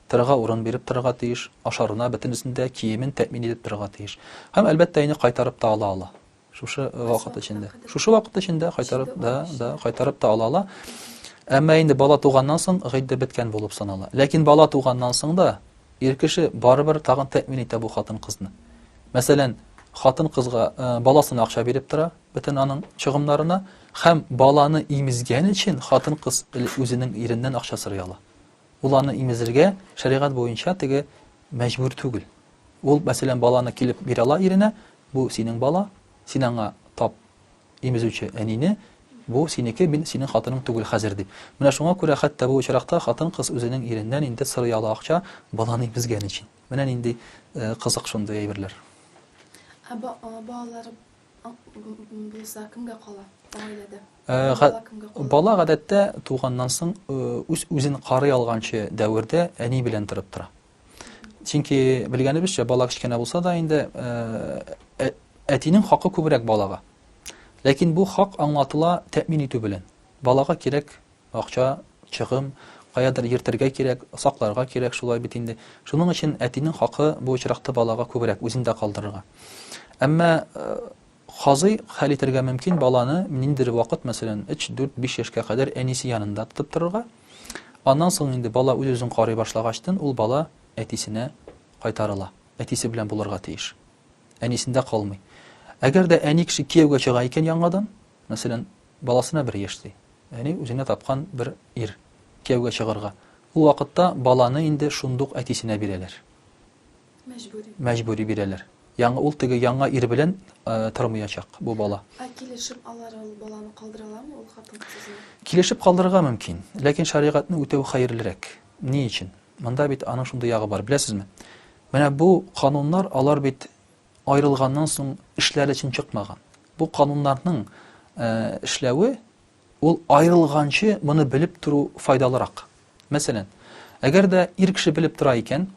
C: Торырга урын биреп торырга тиеш, ашарына бөтенесендә киемен тәэмин итеп торырга тиеш. Һәм әлбәттә аны кайтарып та ала. Шушы вакыт эчендә. Шушы вакыт эчендә кайтарып та ала. Әмма инде бала туганнан соң гыйдда беткән булып санала. Ләкин бала туганнан соң да ир кеше барыбер тагын тәэмин итә бу хатын кызны. Мәсәлән, хатын кызга баласына акча биреп тора, бөтен аның чыгымнарына, һәм баланы имезгән өчен хатын кыз үзенең иреннән акча сорый ала. Ул аны имезергә шәригать буенча теге мәҗбүр түгел. Ул мәсәлән баланы килеп бирә ала иренә, бу синең бала, син аңа тап имезүче әнине, бу синеке, мин синең хатының түгел хәзер дип. Менә шуңа күрә хәтта бу очракта хатын кыз үзенең иреннән инде сорый ала акча баланы имезгән өчен. Менә нинди кызык шундый әйберләр.
B: Балалар булса кемгә кала гаиләдә?
C: Бала гадәттә туганнан соң үзен карый алганчы дәврдә әни белән торып тора. Чөнки белгәнебезчә, бала кичкәнә булса да инде әтинең хакы күбрәк балага. Ләкин бу хак аңлатыла тәэмин итү белән. Балага кирәк акча, чыгым, каядыр йөртергә кирәк, сакларга кирәк, шулай бит инде. Шуның өчен әтинең хакы бу очракта балага күбрәк үзендә калдырырга. Әмма хазый хәл итәргә мөмкин баланы ниндидер вакыт, мәсәлән, 3-4-5 яшькә кадәр әнисе янында тотып торырга. Аннан соң инде бала үзен карый башлагачтан ул бала әтисенә кайтарыла. Әтисе белән булырга тиеш. Әнисендә калмый. Әгәр дә әни кеше кияүгә чыга икән яңадан, мәсәлән, баласына 1 яшьли. Яни үзенә тапкан бер ир кияүгә чыгарга. Ул вакытта баланы инде шундук әтисенә бирәләр. Мәҗбүри бирәләр. Яңа ул теге яңа ир белән тормаячак бу бала.
B: Килешеп алар ул баланы калдыраламы ул хатын-кызны?
C: Килешеп калдырырга мөмкин, ләкин шаригатны үтәү хәерлерәк. Ни өчен? Монда бит аның шундый ягы бар, беләсезме? Менә бу кануннар, алар бит аерылганнан соң эшләр өчен чыкмаган. Бу кануннарның эшләве ул аерылганчы моны белеп туру файдалырак. Мәсәлән, әгәр дә ир кеше белеп тора икән,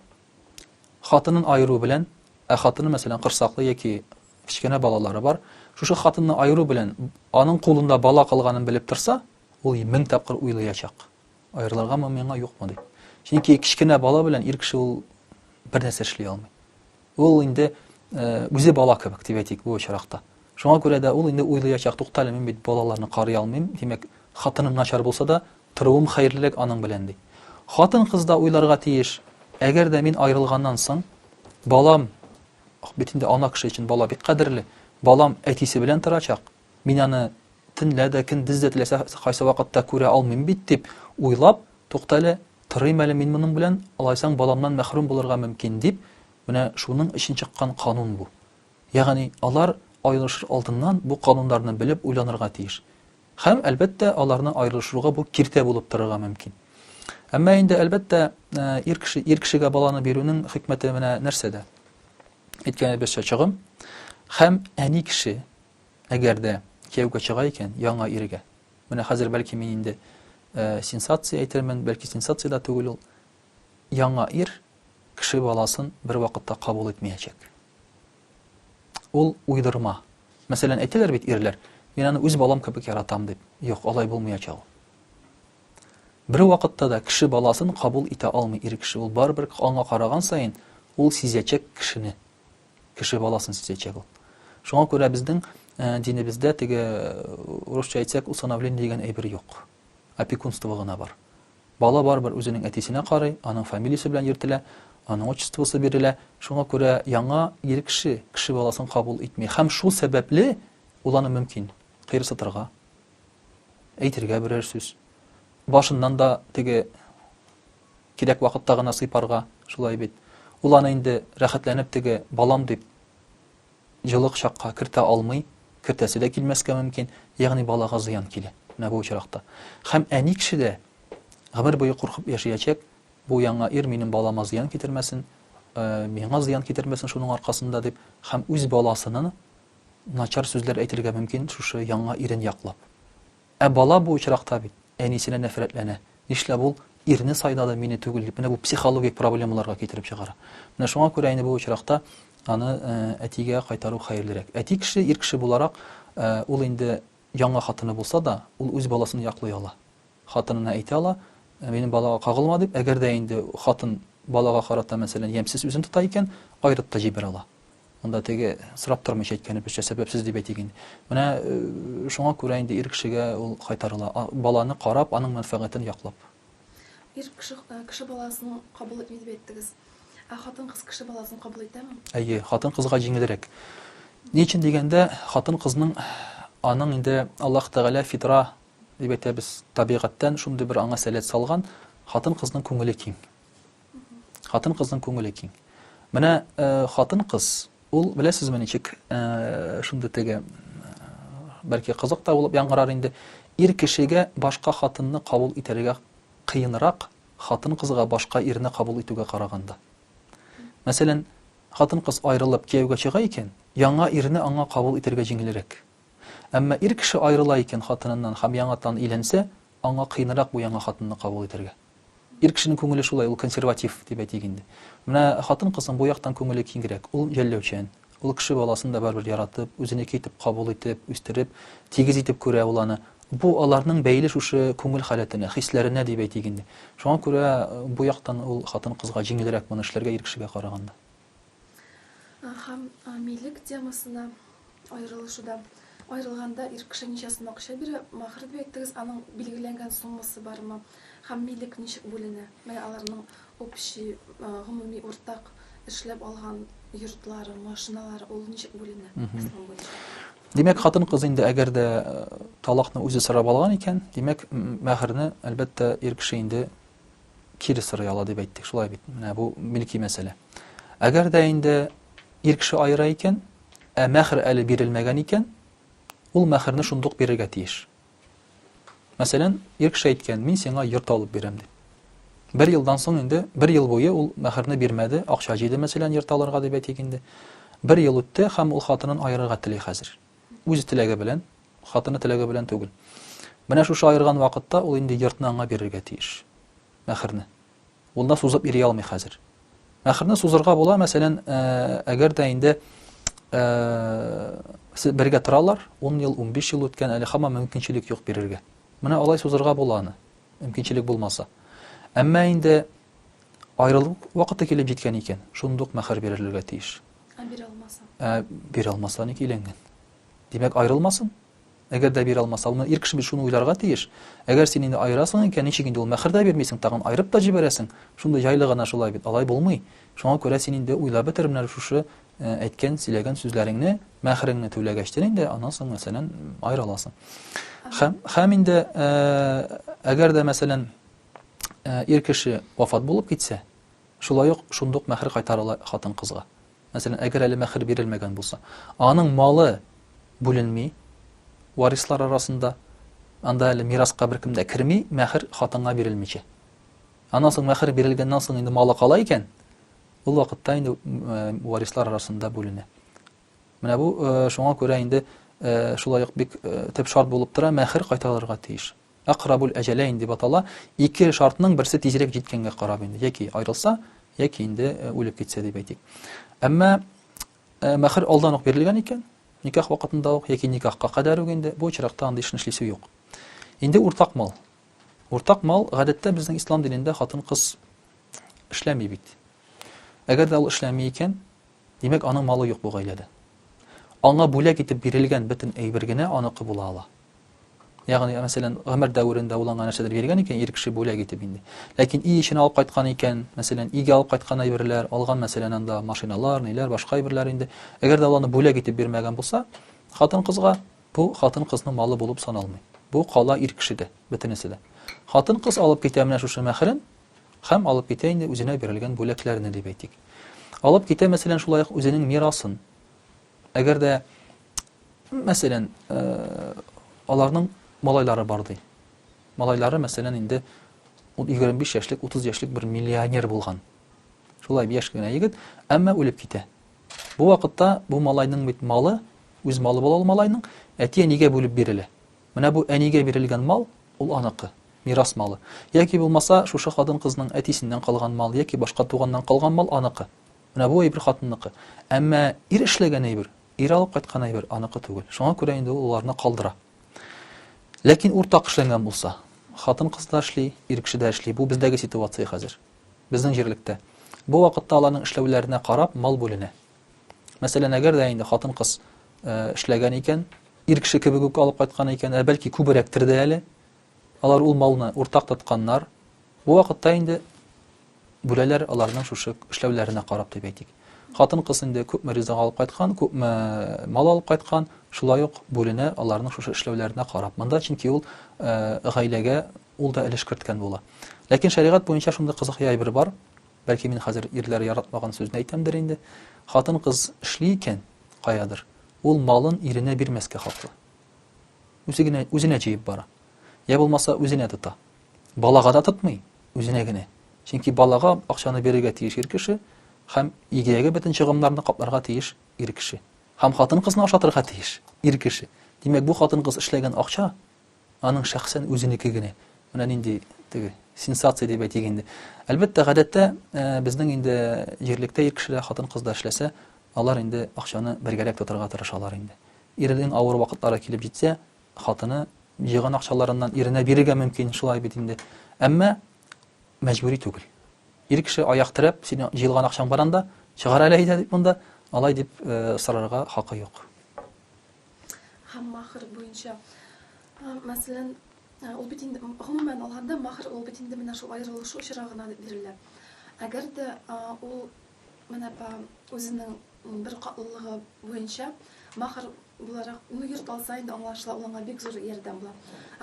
C: хатынын айыру белән, хатыны мәсәлән кырсаклы яки кичкенә балалары бар, шушы хатынны айыру белән аның кулында бала калганын белеп торса, ул 1000 тапкыр уйлаячак. Айырылыргамы миңа юкмы дип. Чөнки кичкенә бала белән ир кеше ул бер нәрсә эшли алмый. Ул инде үзе бала кебек дип әйтик бу очракта. Шуңа күрә дә ул инде уйлаячак, туктале, мин бит балаларны карый алмыйм, димәк, хатыным начар булса да, торуым хәерлерәк аның белән ди. Хатын кыз да уйларга тиеш, әгәр дә мин айырылганнан соң балам, бит инде ана кеше өчен бала бик кадерле, балам әтисе белән торачак. Мин аны төнлә дә, көндез дә теләсә кайсы вакытта күрә алмыйм бит дип уйлап, туктале, торыйм әле мин моның белән, алайсаң баламнан мәхрүм булырга мөмкин дип, менә шуның өчен чыккан канун бу. Ягъни алар аерылышыр алдыннан бу кануннарны белеп уйланырга тиеш. Һәм әлбәттә аларны аерылышырга бу киртә булып торырга мөмкин. Әмма инде әлбәттә ир кешегә баланы бирүнең хикмәте менә нәрсәдә? Әйткәнебезчә чыгым һәм әни кеше әгәр дә кияүгә чыга икән яңа иргә. Менә хәзер бәлки мин инде сенсация әйтермен, бәлки сенсация да түгел ул. Яңа ир кеше баласын бер вакытта кабул итмәячәк. Ул уйдырма. Мәсәлән, әйтәләр бит ирләр, мин аны үз балам кебек яратам дип. Юк, алай булмаячак. Бер вакытта да кеше баласын кабул итә алмый ир кеше. Ул барбер аңа караган саен ул сизәчәк кешене. Кеше баласын сизәчәк ул. Шуңа күрә безнең динебездә теге русча әйтсәк, усыновление дигән әйбер юк. Опекунство гына бар. Бала барбер үзенең әтисенә карый, аның фамилиясе белән йөртелә, аның отчествосы бирелә. Шуңа күрә яңа ир кеше баласын кабул итми. Һәм шул сәбәпле ул аны мөмкин кыерсытырга, әйтергә берәр сүз. Башыннан да теге кирәк вакытта гына сыйпарга, шулай бит. Ул аны инде рәхәтләнеп теге балам дип җылык чакка кертә алмый, кертәсе дә килмәскә мөмкин, ягъни балага зыян килә. Менә бу очракта. Һәм әни кеше дә гомер буе куркып яшәячәк, бу яңа ир минем балама зыян китермәсен, миңа зыян китермәсен шуның аркасында дип, һәм үз баласының начар сүзләр әйтергә мөмкин шушы яңа ирен яклап. Бала бу очракта бит әнисенә нәфрәтләнә. Нишләп ул ирне сайдады, мине түгел дип, менә бу психологик проблемаларга китереп чыгара. Менә шуңа күрә инде бу очракта аны әтигә кайтару хәерлерәк. Әти кеше, ир кеше буларак, ул инде яңа хатыны булса да, ул үз баласын яклый ала. Хатынына әйтә ала, минем балага кагылма дип, әгәр дә инде хатын балага карата мәсәлән ямсыз үзен тота икән, айрып та җибәрә ала. Монда теге сорап тормыйча әйткәнебезчә сәбәпсез дип әйтик. Менә шуңа күрә инде ир кешегә ул кайтарыла, баланы карап, аның мәнфәгатен яклап.
B: Ир кеше баласын кабул итми дип әйттегез. Хатын кыз кеше баласын кабул итәме?
C: Әйе, хатын кызга җиңелрәк. Ни өчен дигәндә, хатын кызның аның инде Аллаһ Тәгалә фитра дип әйтәбез, табигатьтән шундый бер аңа сәләт салган, хатын кызның күңеле киң. Хатын кызның күңеле киң. Менә хатын кыз, ул беләсезме ничек шундый теге бәлки кызык та булып яңгырар инде, ир кешегә башка хатынны кабул итәргә кыенрак, хатын кызга башка ирне кабул итүгә караганда. Мәсәлән, хатын кыз айрылып кияүгә чыга икән, яңа ирне аңа кабул итәргә җиңелрәк. Әмма ир кеше айрыла икән хатыныннан һәм яңадан өйләнсә, аңа кыенрак бу яңа хатынны кабул итәргә. Ир кешенең күңеле шулай, ул консерватив дип әйтик инде. Менә хатын кызның бу яктан күңеле киңрәк, ул җәлләүчән, ул кеше баласын да барбер яратып, үзенеке итеп кабул итеп, үстереп, тигез итеп күрә ул аны. Бу аларның бәйле шушы күңел халәтенә, хисләренә дип әйтик инде. Шуңа күрә бу яктан ул хатын-кызга җиңелрәк моны эшләргә ир кешегә караганда.
B: Һәм милек темасына аерылышуда аерылганда ир кеше ничәсен акча бирә, махр дип әйттегез, аның билгеләнгән суммасы бармы? Һәм милек ничек бүленә? Менә аларның общий, гомуми уртак эшләп алган йортлары, машиналары ул ничек бүленә? Ислам буенча.
C: Димәк, хатын-кыз инде әгәр дә талакны үзе сорап алган икән, димәк, мәхерне әлбәттә ир кеше инде кире сорый ала дип әйттек. Шулай бит. Менә бу милки мәсьәлә. Әгәр дә инде ир кеше айыра икән, мәхер әле бирелмәгән икән, ул мәхерне шундук бирергә тиеш. Мәсәлән, ир кеше әйткән: "Мин сиңа йорт алып бирәм" дип. 1 елдан соң инде 1 ел буе ул мәхерне бирмәде, акча җыйды мәсәлән йорт алырга дип әйтик инде. 1 ел үтте һәм ул хатынын айырырга тели хәзер. Үз теләге белән, хатыны теләге белән түгел. Менә шушы айырган вакытта ул инде йортны аңа бирергә тиеш. Мәхерне. Ул да сузып йөри алмый хәзер. Мәхерне сузырга була, мәсәлән, әгәр дә инде бергә торалар, 10 ел, 15 ел үткән, әле һаман мөмкинчелек юк бирергә. Менә алай сузырга була аны. Мөмкинчелек булмаса. Әмма инде айрылу вакыты килеп җиткән икән, шундук мәхер бирергә тиеш.
B: Бирә алмаса.
C: Бирә алмаса ник өйләнгән? Димәк, айрылмасын. Әгәр дә бирә алмаса, ул ир кеше бит шуны уйларга тиеш. Әгәр син инде айырасың икән, ничек инде ул мәхер дә бирмисең, тагын айрып та җибәрәсең. Шундый җайлы гына шулай бит, алай булмый. Шуңа күрә син инде уйлап бетер менә шушы әйткән, сөйләгән сүзләреңне, мәхереңне түләгәчтән инде аннан соң мәсәлән айрыласың. Һәм инде әгәр дә мәсәлән ир кеше вафат булып китсә, шулай ук шундук мәхер кайтарыла хатын-кызга. Мәсәлән, әгәр әле мәхер бирелмәгән булса, аның малы бүленми, варислар арасында, анда әле мираска беркем дә керми, мәхер хатынга бирелмичә. Аннан соң мәхер бирелгәннән соң инде малы кала икән, ул вакытта инде варислар арасында бүленә. Менә бу шуңа күрә инде шулай ук бик төп шарт булып тора, мәхер кайтарылырга тиеш. Aqrabul әҗәләйн дип атала, ике шартның берсе тизрәк җиткәнгә карап инде, яки айрылса, яки инде үлеп китсә дип әйтик. Әмма мәхер алдан ук бирелгән икән, никах вакытында ук яки никахка кадәр үк инде бу чиракта андый эшне эшлисе юк. Инде уртак мал. Уртак мал гадәттә безнең ислам динендә хатын-кыз эшләми бит. Әгәр дә ул эшләми икән, димәк аның малы юк бу гаиләдә. Аңа бүләк итеп бирелгән бөтен әйбер генә аныкы була ала. Ягъни мәсәлән, гомер дәврендә ул аңа нәрсәдер биргән икән, ир кеше бүләк итеп инде. Ләкин ий эшен алып кайткан икән, мәсәлән, игә алып кайткан әйберләр, алган мәсәлән анда машиналар, ниләр, башка әйберләр инде. Әгәр дә аны бүләк итеп бирмәгән булса, хатын-кызга бу хатын-кызның малы булып саналмый. Бу кала ир кешедә, бөтенесе дә. Хатын-кыз алып китә менә шушы мәхерен, һәм алып китә инде үзенә бирелгән бүләкләрне дип әйтик. Алып китә мәсәлән шулай ук үзенең мирасын. Әгәр дә мәсәлән, аларның малайлары бар ди. Малайлары мәсәлән инде 25 яшьлек, 30 яшьлек бер миллионер булган. Шулай яшь кенә егет, әмма үлеп китә. Бу вакытта бу малайның бит малы, үз малы була ул малайның, әти-әнигә бүлеп бирелә. Менә бу әнигә бирелгән мал ул аныкы, мирас малы. Яки булмаса шушы хатын-кызның әтисеннән калган мал, яки башка туганнан калган мал аныкы. Менә бу әйбер хатынныкы. Әмма ир эшләгән әйбер, ир алып кайткан әйбер аныкы түгел. Шуңа күрә инде уларны калдыра. Ләкин уртак эшләнгән булса, хатын-кыз да эшли, ир кеше дә эшли. Бу бездәге ситуация хәзер. Безнең җирлектә. Бу вакытта аларның эшләүләренә карап мал бүленә. Мәсәлән, әгәр дә инде хатын-кыз эшләгән икән, ир кеше кебек үк алып кайткан икән, бәлки күбрәктер дә әле. Алар ул малны уртак тотканнар. Бу вакытта инде бүләләр аларның шушы эшләүләренә карап дип әйтик. Хатын-кыз инде күпме ризык алып кайткан, күпме мал алып кайткан, шулай ук бүленә аларның шушы эшләүләренә карап. Монда чөнки ул гаиләгә ул да өлеш керткән була. Ләкин шәригать буенча шундый кызык әйбер бар. Бәлки мин хәзер ирләр яратмаган сүзне әйтәмдер инде. Хатын-кыз эшли икән каядыр, ул малын иренә бирмәскә хаклы. Үзенә җыеп бара. Я булмаса үзенә тота. Балага да тотмый, үзенә генә. Чөнки балага акчаны бирергә тиеш ир кеше, һәм игәгә бөтен чыгымнарны капларга тиеш ир кеше. Һәм хатын-кызны ашатырга тиеш ир кеше. Димәк, бу хатын-кыз эшләгән акча аның шәхсән үзенеке генә. Менә нинди теге сенсация дип әйтик инде. Әлбәттә, гадәттә безнең инде җирлектә ир кеше хатын-кыз да эшләсә, алар инде акчаны бергәрәк тотарга тырышалар инде. Иренең авыр вакытлары килеп җитсә, хатыны җыйган акчаларыннан иренә бирергә мөмкин, шулай бит инде. Әмма мәҗбүри түгел. Ир кеше аяк терәп, син җыелган акчаң бар анда, чыгар әле әйтә дип монда, алай дип сорарга хакы юк.
B: Һәм махр буенча, мәсәлән, ул бит инде гомумән алганда махр ул бит инде менә шул аерылышу очрагына бирелә. Әгәр дә ул менә үзенең бер катлылыгы буенча махр буларак йорт алса инде аңлашыла, ул аңа бик зур ярдәм була.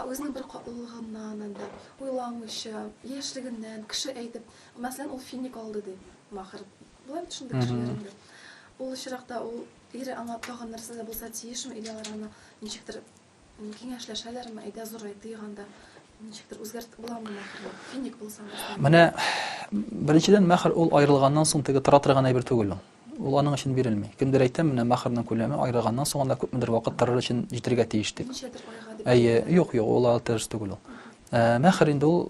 B: Үзенең бер катлылыгыннан инде уйламыйча, яшьлегеннән кеше әйтеп, мәсәлән, ул финик алды ди, махр. Булай бит шундый кешеләр инде. Ул очракта ул ире аңа тагын нәрсә булса тиешме, или алар аны ничектер киңәшләшәләрме, әйдә зурай тыйганда ничектер үзгәртеп буламы махр? Финик булса да.
C: Менә беренчедән махр ул аерылганнан соң теге тора торган әйбер түгел. Ул аның өчен бирелми. Кемдер әйтә, менә махрның күләме аерылганнан соң анда күпмедер вакыт торыр өчен җитәргә тиеш дип.
B: Ничәдер айга дип.
C: Әйе, юк, ул алтырыш түгел ул. Махр инде ул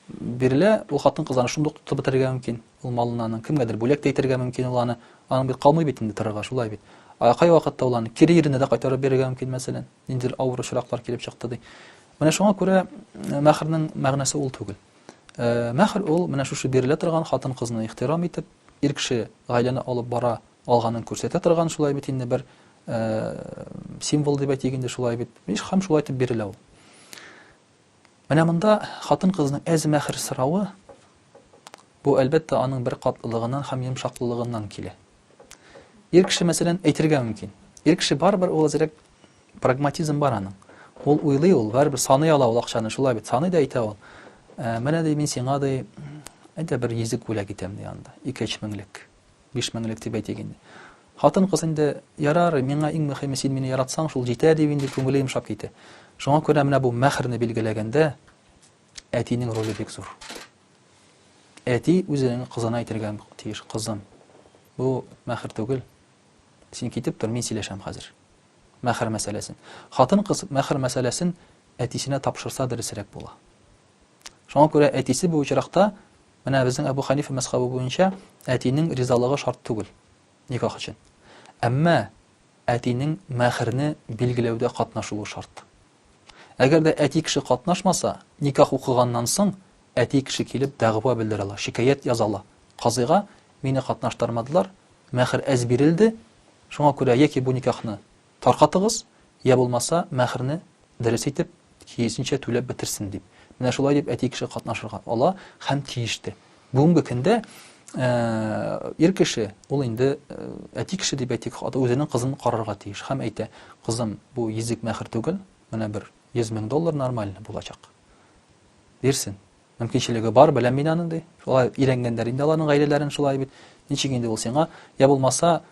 C: бирелә, ул хатын кызны шундук тотып бетерергә мөмкин. Ул малыннан кемгәдер бүләк тә итәргә мөмкин ул аны. Аның бит калмый бит инде торырга, шулай бит. Кай вакытта ул аны кире иренә дә кайтарып бирергә мөмкин, мәсәлән. Ниндидер авыр очраклар килеп чыкты ди. Менә шуңа күрә махрның мәгънәсе ул түгел. Махр ул менә шушы бирелә торган хатын кызны ихтирам итеп, ир кеше гаиләне алып бара алганын күрсәтә торган, шулай бит инде бер символ дип әйтгәндә шулай бит. Һәм шулай итеп бирелә ул. Менә монда хатын кызның әз махр сорауы бу әлбәттә аның бер катлылыгыннан һәм йомшаклылыгыннан килә. Ир кеше мәсәлән әйтергә мөмкин. Ир кеше барбер ул азрак прагматизм бар аның. Ул уйлый, ул барбер саный ала ул акчаны, шулай бит. Саный да әйтә ул. Менә ди мин сиңа ди әйтә бер йөзек бүләк итәм ди анда. 2-3 меңлек, 5 меңлек дип әйтгәндә. Хатын кыз инде ярар, миңа иң мөһиме син мине яратсаң, шул җитә дип инде күңеле йомшап китә. Шуңа күрә менә бу махрны билгеләгәндә әтинең роле бик зур. Әти үзенең кызына әйтергә тиеш, кызым, бу махр түгел. Син китеп тор, мин сөйләшәм хәзер. Махр мәсьәләсен. Хатын кыз махр мәсьәләсен әтисенә тапшырса дөресрәк була. Шуңа күрә әтисе бу очракта менә безнең Абу Ханифа мәзһәбе буенча әтинең ризалыгы шарт түгел никах өчен. Әмма әтинең махрны билгеләүдә катнашуы шарт. Әгәр дә әти кеше катнашмаса, никах укыганнан соң әти кеше килеп дәгъва белдерә ала, шикаят яза ала. Казыйга мине катнаштырмадылар, махр әз бирелде. Шуңа күрә яки бу никахны таркатыгыз, я булмаса махрны дөрес итеп, киесенчә түләп бетерсен дип. Менә шулай дип әти кеше катнашырга ала һәм тиеште. Бүгенге көндә ир кеше ул инде әти кеше дип әйтик, үзенең кызын карарга тиеш һәм әйтә: "Кызым, бу йөзек махр түгел, менә бер $100 мең нормаль булачак. Бирсен. Мөмкинчелеге бар, беләм мин аны ди. Шулай өйрәнгәннәр инде аларның гаиләләрен шулай бит. Ничек инде ул сиңа, я булмаса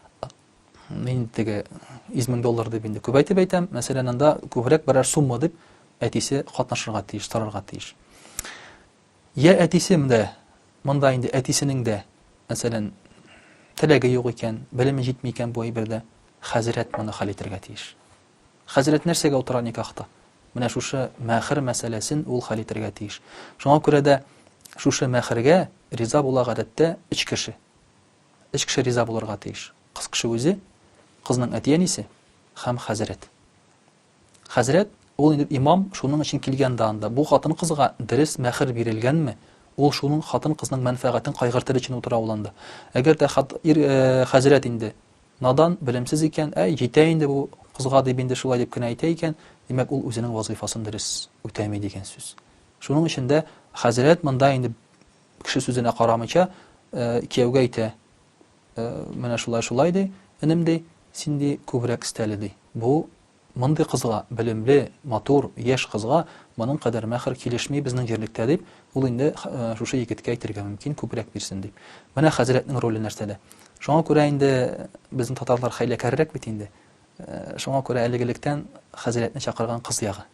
C: мин теге $100 мең дип инде күбәйтеп әйтәм, мәсәлән анда күбрәк берәр сумма дип әтисе катнашырга тиеш, тарарга тиеш. Я әтисе монда инде әтисенең дә мәсәлән теләге юк икән, белеме җитми икән бу әйбердә, хәзрәт моны хәл итәргә тиеш. Хәзрәт нәрсәгә утыра никахта? Менә шушы махр мәсьәләсен ул хәл итәргә тиеш. Шуңа күрә дә шушы махргә риза була гадәттә 3 кеше. 3 кеше риза булырга тиеш. Кыз кеше үзе, кызның әти-әнисе һәм хәзрәт. Хәзрәт ул инде имам шуның өчен килгән да анда. Бу хатын кызга дөрес махр бирелгәнме? Ул шуның хатын кызның мәнфәгатен кайгыртыр өчен утыра ул анда. Әгәр дә хәзрәт инде надан, белемсез икән, җитә инде бу кызга дип инде шулай дип кенә әйтә икән, димәк ул үзенең вазифасын дөрес үтәми дигән сүз. Шуның өчен дә хәзрәт монда инде кеше сүзенә карамыйча кияүгә әйтә: "Менә шулай ди, энем ди, син ди күбрәк истәле ди. Бу мондый кызга, белемле, матур, яшь кызга моның кадәр махр килешми безнең җирлектә" дип, ул инде шушы егеткә әйтергә мөмкин, күбрәк бирсен дип. Менә хәзрәтнең роле нәрсәдә? Шуңа күрә инде безнең татарлар хәйләкәррәк бит инде. Шуңа күрә әлегелектән хәзрәтне чакырган кыз ягы.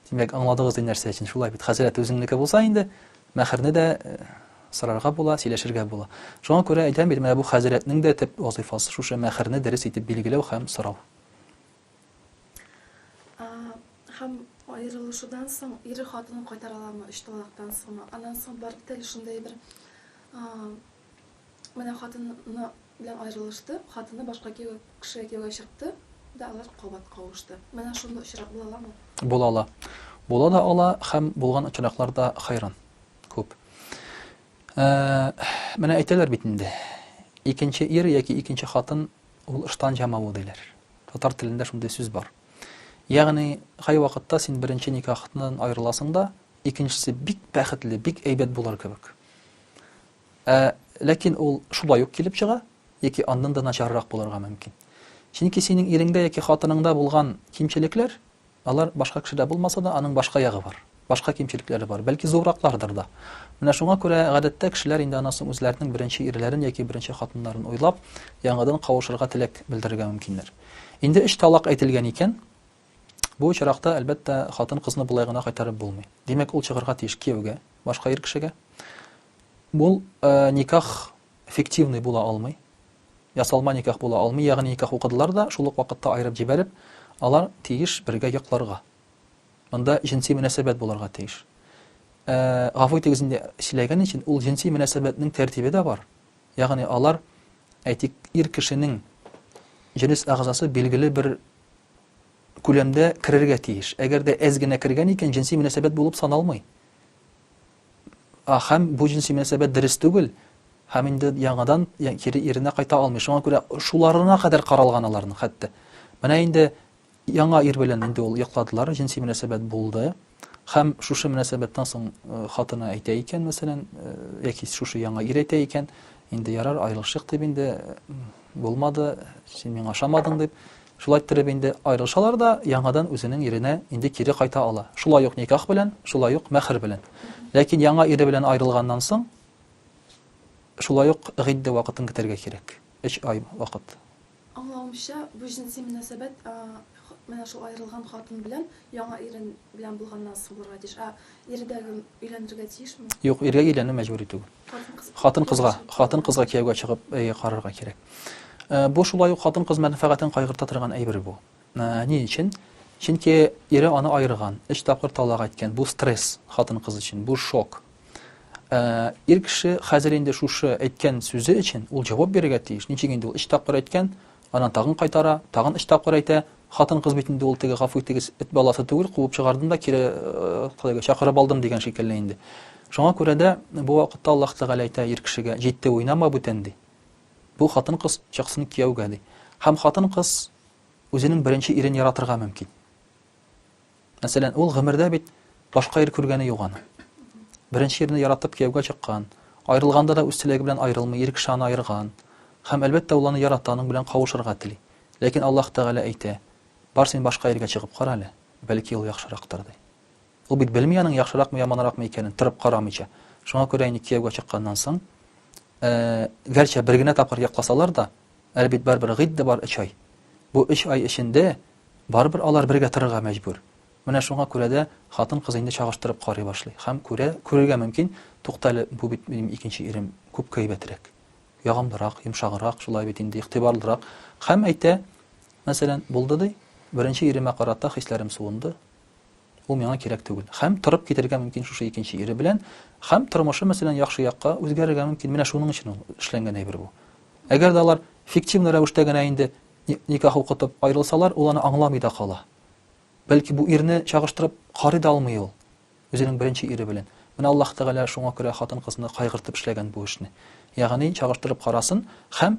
C: Димәк, аңладыгыз ди нәрсә өчен шулай бит. Хәзрәт үзенеке булса инде, махрны да сорарга була, сөйләшергә була. Шуңа күрә әйтәм бит, менә бу хәзрәтнең дә төп вазифасы шушы махрны дөрес итеп билгеләү һәм сорау.
B: Һәм аерылышудан соң ире хатынын кайтара аламы 3 талактан соң? Аннан соң бар тел шундай бер менә хатынны белән аерылышты, хатыны башка кешегә кияүгә чыкты, да алар кабат кавышты. Менә шундый очрак була аламы?
C: Була ала. Була да ала һәм булган очраклар да хайран. Күп. Менә әйтәләр бит инде. Икенче ир яки икенче хатын ул ыштан җамау диләр. Татар телендә шундый сүз бар. Ягъни, һәр вакытта син беренче никахтан аерыласың да, икенчесе бик бәхетле, бик әйбәт булыр кебек. Ләкин ул шулай ук килеп чыга, яки андан да начаррак булырга мөмкин. Чөнки синең иреңдә яки хатыныңда булган кимчелекләр, алар башка кешедә булмаса да, аның башка ягы бар. Башка кимчелекләре бар, бәлки зурраклардыр да. Менә шуңа күрә гадәттә кешеләр инде анасын үзләренең беренче ирләрен яки беренче хатыннарын уйлап, яңадан кавышырга теләк белдерергә мөмкиннәр. Инде 3 талак әйтелгән икән, бу очракта әлбәттә хатын кызны булай гына кайтарып булмый. Димәк, ул чыгарга тиеш кияүгә, башка ир кешегә. Бу никах фиктивный була алмый. Ясалма никах була алмый, ягъни никах укыдылар да, шул ук вакытта аерып җибәреп, алар тиеш бергә якларга. Монда җинси мөнәсәбәт булырга тиеш. Гафу итегез инде сөйләгән өчен, ул җинси мөнәсәбәтнең тәртибе дә бар. Ягъни алар, әйтик, ир кешенең җинс агъзасы билгеле бер күләмдә керергә тиеш. Әгәр дә әз генә кергән икән, җинси мөнәсәбәт булып саналмый. Һәм бу җинси мөнәсәбәт дөрес түгел, һәм инде яңадан кире иренә кайта алмый. Шуңа күрә шуларына кадәр каралган аларның хәтта. Менә инде яңа ир белән инде ул якладылар, җинси мөнәсәбәт булды. Һәм шушы мөнәсәбәттән соң хатыны әйтә икән, мәсәлән, яки шушы яңа ир әйтә икән, инде ярар, аерылышык дип инде булмады, син миңа ошамадың дип, шулай иттереп инде аерылышалар да, яңадан үзенең иренә инде кире кайта ала. Шулай ук никах белән, шулай ук мәхр белән. Ләкин яңа ире белән аерылганнан соң, шулай ук гыйддә вакытын көтәргә кирәк. 3 ай вакыт.
B: Аңлавымча, бу җинси мөнәсәбәт менә шул аерылган хатын белән яңа ирен белән булганнан соң булырга тиеш. Ирдәге өйләнергә тиешме?
C: Юк, иргә өйләнү мәҗбүри түгел. Хатын кызга кияүгә чыгып карарга кирәк. Бу шулай ук хатын кыз мәнфәгатен кайгырта торган әйбер бу. Ни өчен? Чөнки ире аны аерган, 3 тапкыр талак әйткән. Бу стресс хатын кыз өчен, бу шок. Ир кеше хәзер инде шушы әйткән сүзе өчен ул җавап бирергә тиеш. Ничек инде ул 3 тапкыр әйткән, анан тагын кайтара, тагын 3 тапкыр әйтә. Хатын кыз бит инде ул теге гафу итегез, эт баласы түгел, куып чыгардым да кире Кудайга чакырып алдым дигән шикелле инде. Шуңа күрә дә бу вакытта Аллаһ Тәгалә әйтә ир кешегә: "Җитте уйнама бүтән" ди. Бу хатын кыз чаксын кияүгә ди. Һәм хатын кыз үзенең беренче ирен яратырга мөмкин. Мәсәлән, ул гомердә бит башка ир күргәне юк аны. Беренче ирне яратып кияүгә чыккан, аерылганда да үз теләге белән аерылмый, ир кеше аны аерган. Һәм әлбәттә ул аны ярата, аның белән кавышырга тели. Ләкин Аллаһ Тәгалә әйтә: "Бар син башка иргә чыгып кара әле, бәлки ул яхшырактыр" ди. Ул бит белми аның яхшыракмы, яманракмы икәнен, торып карамыйча. Шуңа күрә инде кияүгә чыкканнан соң, гәрчә бер генә тапкыр якласалар да, әлбәттә барбер гыйддә бар 3 ай. Бу 3 ай эчендә барбер алар бергә торырга мәҗбүр. Менә шуңа күрә дә хатын кыз инде чагыштырып карый башлый. Һәм күрергә мөмкин, туктале, бу бит минем икенче ирем күп кыйбәтрәк. Ягымлырак, йомшаграк, шулай бит инде игътибарлырак. Һәм әйтә, мәсәлән, булды ди, беренче иремә карата хисләрем суынды. Ул миңа кирәк түгел. Һәм торып китәргә мөмкин шушы икенче ире белән, һәм тормышы мәсәлән яхшы якка үзгәрергә мөмкин. Менә шуның өчен ул эшләнгән әйбер бу. Әгәр дә алар фиктив рәвештә генә инде никах укытып аерылсалар, ул аны аңламый да кала. Бәлки бу ирне чагыштырып карый да алмый ул үзенең беренче ире белән. Менә Аллаһ Тәгалә шуңа күрә хатын кызны кайгыртып эшләгән бу эшне. Ягъни чагыштырып карасын һәм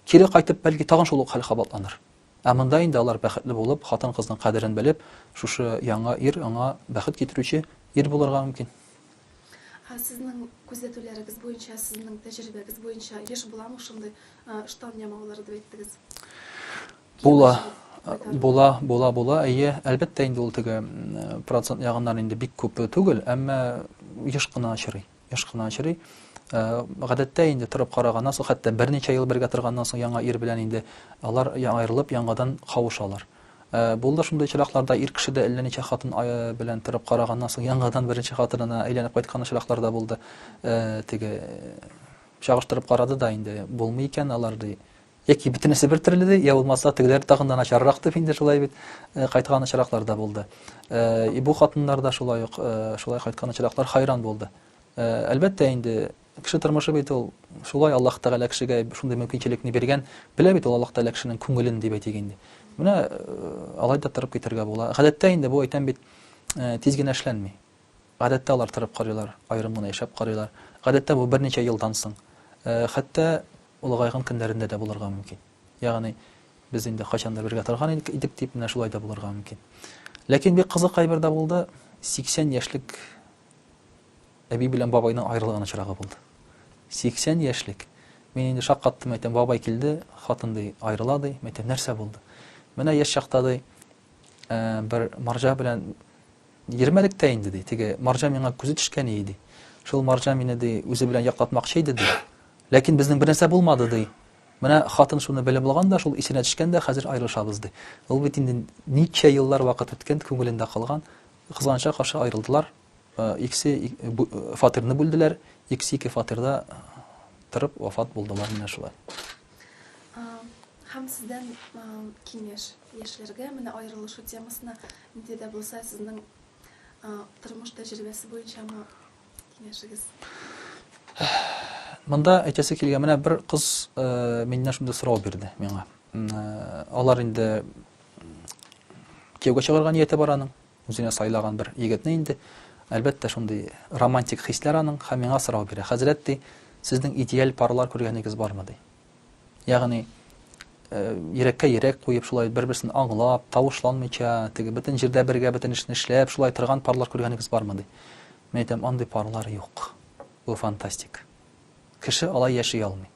C: кире кайтып бәлки тагын шул ук хәл кабатланыр. Монда инде алар бәхетле булып, хатын кызның кадерен белеп, шушы яңа ир аңа бәхет китерүче ир булырга мөмкин.
B: Сезнең күзәтүләрегез буенча, сезнең тәҗрибәгез буенча еш буламы шундый ыштан ямаулары дип әйттегез? Була. Әйе, әлбәттә инде ул теге процент ягыннан инде бик күп түгел, әмма еш кына очрый. Гадәттә инде торып караганнан соң, хәтта берничә ел бергә торганнан соң яңа ир белән инде алар аерылып яңадан кавышалар. Булды шундый чиракларда ир кеше дә әллә ничә хатын белән торып караганнан соң яңадан беренче хатынына әйләнеп кайткан чираклар да булды. Теге чагыштырып карады да инде булмый икән алар ди. Яки бөтенесе бер төрле ди, я булмаса тегеләр тагын да начаррак дип инде шулай бит кайткан чираклар да булды. Бу хатыннар да шулай кайткан чираклар хайран булды. Әлбәттә инде
C: Кеше тормышы бит ул шулай, Аллаһ Тәгалә кешегә шундый мөмкинчелекне биргән. Белә бит ул Аллаһ Тәгалә кешенең күңелен дип әйтгәндә. Менә алай да торып китәргә була. Гадәттә инде бу әйтәм бит тиз генә эшләнми. Гадәттә алар торып карыйлар, аерым гына яшәп карыйлар. Гадәттә бу берничә елдан соң, хәтта улгайган көннәрендә дә булырга мөмкин. Ягъни без инде качан да бергә торган идек дип, менә шулай да булырга мөмкин. Ләкин бик кызык хәбәр дә булды. 80 яшьлек әби белән бабайның аерылган чырагы булды. 80 яшьлек. Мин инде шаккаттым, әйтәм, бабай килде, хатынды аерыла ди, әйтәм, нәрсә булды? Менә яшь чакта ди, бер марҗа белән 20-лектә инде ди. Теге марҗа миңа күзе төшкән иде. Шул марҗа мине ди үзе белән яклатмакчы иде ди. Ләкин безнең бернәрсә булмады ди. Менә хатын шуны белеп алганда, шул исенә төшкәндә, хәзер аерылышабыз ди. Ул бит инде ничә еллар вакыт үткән, күңелендә калган. Кызганча каршы аерылдылар. Икесе фатирны бүлделәр. Икесе ике фатирда торып вафат булдылар, менә шулай.
B: Һәм сездән киңәш яшьләргә менә аерылышу темасына инде дә булса сезнең тормыш тәҗрибәсе буенча киңәшегез.
C: Монда әйтәсе килгән, менә бер кыз миннән шундый сорау бирде миңа. Алар инде кияүгә чыгарга нияте бар аның, үзенә сайлаган бер егетне инде. Әлбәттә шундый романтик хисләр аның, һәм миңа сорау бирә. Хәзрәт ди, сезнең идеаль парлар күргәнегез бармы ди? Ягъни йөрәккә йөрәк куеп, шулай бер-берсен аңлап, тавышланмыйча, теге бөтен җирдә бергә бөтен эшне эшләп, шулай торган парлар күргәнегез бармы ди? Мин әйтәм, андый парлар юк. Бу фантастик. Кеше алай яши алмый.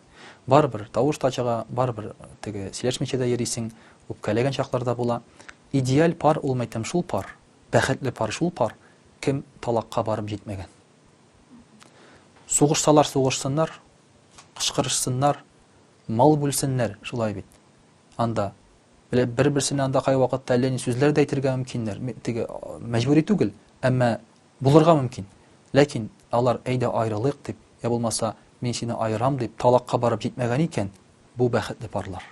C: Барбер тавыш тачыга, барбер теге сөйләшмичә дә йөрисең, үпкәләгән чакларда була. Идеаль пар ул, мәйтәм, шул пар, бәхетле пар шул пар, кем талакка барып җитмәгән. Сугышсалар сугышсыннар, кычкырышсыннар, мал бүлсеннәр, шулай бит. Анда бер-берсенә анда кай вакытта әллә ни сүзләр дә әйтергә мөмкиннәр. Теге мәҗбүри түгел, әмма булырга мөмкин. Ләкин алар әйдә аерылык дип, я булмаса мин сине аерам дип талакка барып җитмәгән икән, бу бәхетле парлар.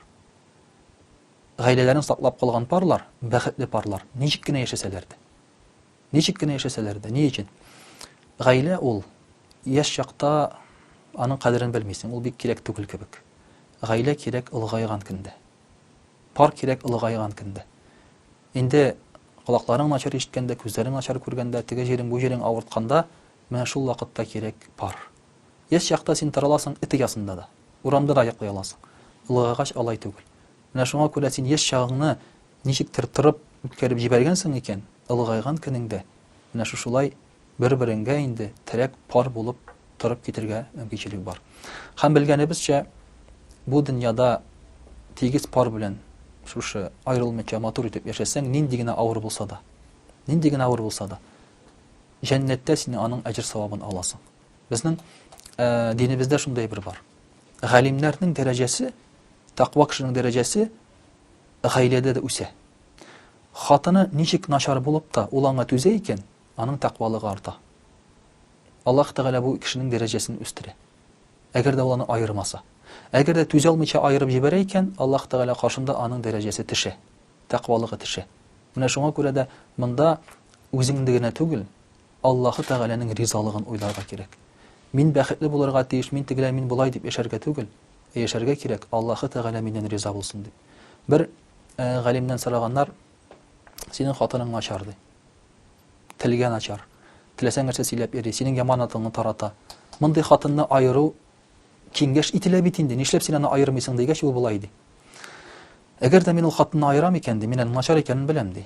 C: Гаиләләрен саклап калган парлар, бәхетле парлар. Ничек кенә яшәсәләр дә. Ничек кенә яшәсәләр дә, ни өчен? Гаилә ул яшь чакта аның кадерен белмисең, ул бик кирәк түгел кебек. Гаилә кирәк улгайган көндә. Пар кирәк улгайган көндә. Инде колакларың начар ишеткәндә, күзләрең начар күргәндә, теге җирең бу җирең авыртканда, менә шул вакытта кирәк пар. Яшь чакта син тараласың эте ясында да, урамда да яклый аласың. Улгайгач алай түгел. Менә шуңа күрә син яшь чагыңны ничектер торып үткәреп җибәргәнсең икән, улгайган көнеңдә, менә шулай бер-береңгә инде терәк пар булып торып китергә мөмкинчелек бар. Һәм белгәнебезчә, бу дөньяда тигез пар белән шушы аерылмыйча матур итеп яшәсәң, нинди генә авыр булса да, җәннәттә син аның әҗр-савабын аласың. Безнең динебездә шундай бер бар. Галимнәрнең дәрәҗәсе, тақва кешенең дәрәҗәсе гаиләдә дә үсә. Хатыны ничек начар булып та ул аңа түзә икән, аның тақвалыгы арта. Аллаһ Тәгалә бу кешенең дәрәҗәсен үстерә. Әгәр дә ул аны аермаса, әгәр дә түзә алмыйча аерып җибәрә икән, Аллаһ Тәгалә каршында аның дәрәҗәсе төшә, тақвалыгы төшә. Менә шуңа күрә дә монда үзеңне генә түгел, Аллаһ Тәгаләнең ризалыгын уйларга кирәк. Мин бәхетле булырга тиеш, мин тегеләр, мин булай дип яшәргә түгел, яшәргә кирәк, Аллаһ Тәгалә миннән риза булсын дип. Бер галимнән сораганнар, синең хатының начар ди. Телгә начар. Теләсәң нәрсә сөйләп йөри, синең яманатыңны тарата. Мондый хатынны аеру киңәш ителә бит инде. Нишләп син аны аермыйсың дигәч, ул булай ди. Әгәр дә мин ул хатынны аерам икән ди, миннән начар икәнен беләм ди.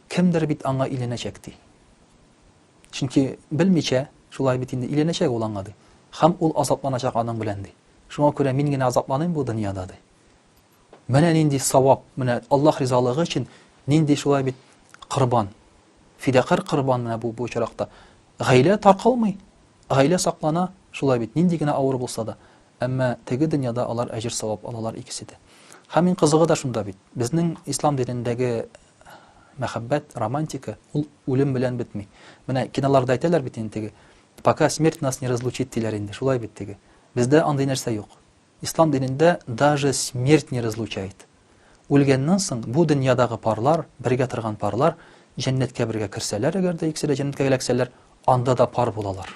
C: Кемдер бит аңа иленәчәк ди. Чөнки белмичә, шулай бит инде иленәчәк ул аңа ди. Һәм ул азапланачак аның белән ди. Шуңа күрә мин генә азапланыйм бу дөньяда ди. Менә нинди савап, менә Аллаһ ризалыгы өчен нинди шулай бит корбан, фидакар корбан менә бу чиракта. Гаилә таркалмый, гаилә саклана, шулай бит нинди генә авыр булса да, әмма теге дөньяда алар әҗр-савап алалар икесе дә. Һәм мин кызыгы да шунда бит. Безнең ислам динендәге мәхәббәт, романтика ул үлем белән бетми. Менә киноларда әйтәләр бит инде, пока смерть нас не разлучит диләр инде, шулай бит теге. Бездә андый нәрсә юк. Ислам динендә даже смерть не разлучает. Үлгәннән соң бу дөньядагы парлар, бергә торган парлар җәннәткә бергә керсәләр, әгәр дә икесе дә җәннәткә эләксәләр, анда да пар булалар.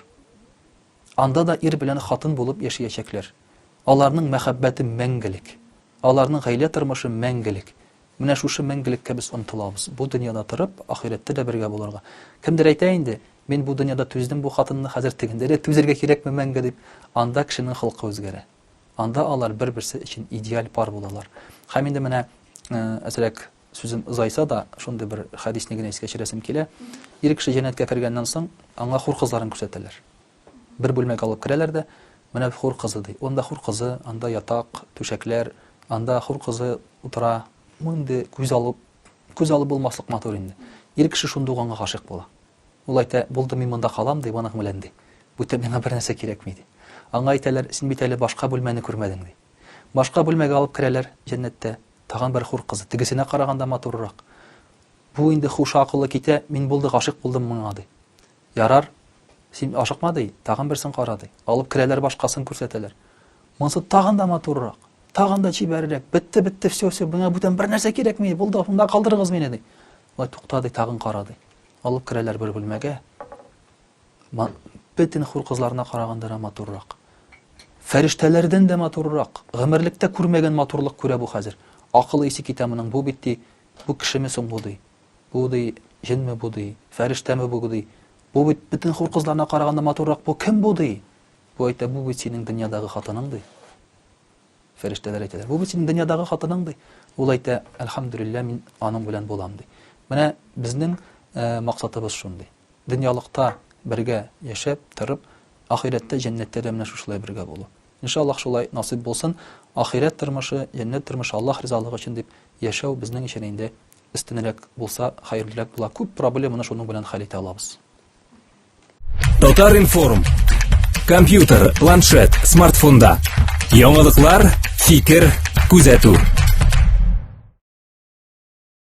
C: анда да ир белән хатын булып яшәячәкләр. Аларның мәхәббәте мәңгелек. Аларның гаилә тормышы мәңгелек. Менә шушы мәңгелеккә без омтылабыз. Бу дөньяда торып, ахиратта да бергә булырга. Кемдер әйтә инде, мин бу дөньяда түздем, бу хатынны хәзер тегендә дә түзәргә кирәкме мәңге дип. Анда кешенең холкы үзгәрә. Анда алар бер-берсе өчен идеаль пар булалар. Һәм инде менә әзрәк сүзем озайса да, шундый бер хадисне генә искә төшерәсем килә. Ир кеше җәннәткә кергәннән соң аңа хур кызларын күрсәтәләр. Бер бүлмәгә алып керәләр дә, менә хур кызы ди. Анда хур кызы, анда ятак, түшәкләр, анда хур кызы утыра. Монда күз алып булмаслык матур инде. Ир кеше шунда уганга гашык була. Ул әйтә, булды мин монда калам ди, моның белән ди. Бу миңа бер нәрсә кирәкми ди. Аңа әйтәләр, син бит әле башка бүлмәне күрмәдең ди. Башка бүлмәгә алып керәләр җәннәттә. Тагын бер хур кызы, тегесенә караганда матуррак. Бу инде хуш акыллы китә, мин булды гашык булдым моңа ди. Ярар, син ашыкма ди, тагын берсен кара ди. Алып керәләр, башкасын күрсәтәләр. Монсы тагын да матуррак. Тагын да чибәррәк. Бетте, все, миңа бүтән бер нәрсә кирәкми, булды, шунда калдырыгыз мине ди. Ул тукта ди, тагын кара ди. Алып керәләр бер бүлмәгә. Бөтен хур кызларына караганда матуррак. Фәрештәләрдән дә матуррак. Гомерлектә күрмәгән матурлык күрә бу хәзер. Акылы исе китә моның, бу битти, бу кешеме соң бу ди. Бу ди, җинме бу ди, фәрештәме бу ди. Бу бит бөтен хур кызларына караганда матуррак. Бу кем бу ди? Бу әйтә, бу бит синең дөньядагы хатының ди. Фәрештәләр әйтәләр, бу бит синең дөньядагы хатының ди. Ул әйтә, әлхәмдүлилләh, мин аның белән булам ди. Менә безнең максатыбыз шундый. Дөньялыкта бергә яшәп, торып, ахиратта, җәннәттә дә менә шулай бергә булу. Иншаллах шулай насыйп булсын. Ахират тормышы, җәннәт тормышы Аллаһ ризалыгы өчен дип яшәү безнең өчен инде өстенрәк булса, хәерлерәк була. Күп проблеманы шуның белән хәл итә алабыз.
A: Татар-информ. Компьютер, планшет, смартфонда. Яңалыклар, фикер, күзәтү.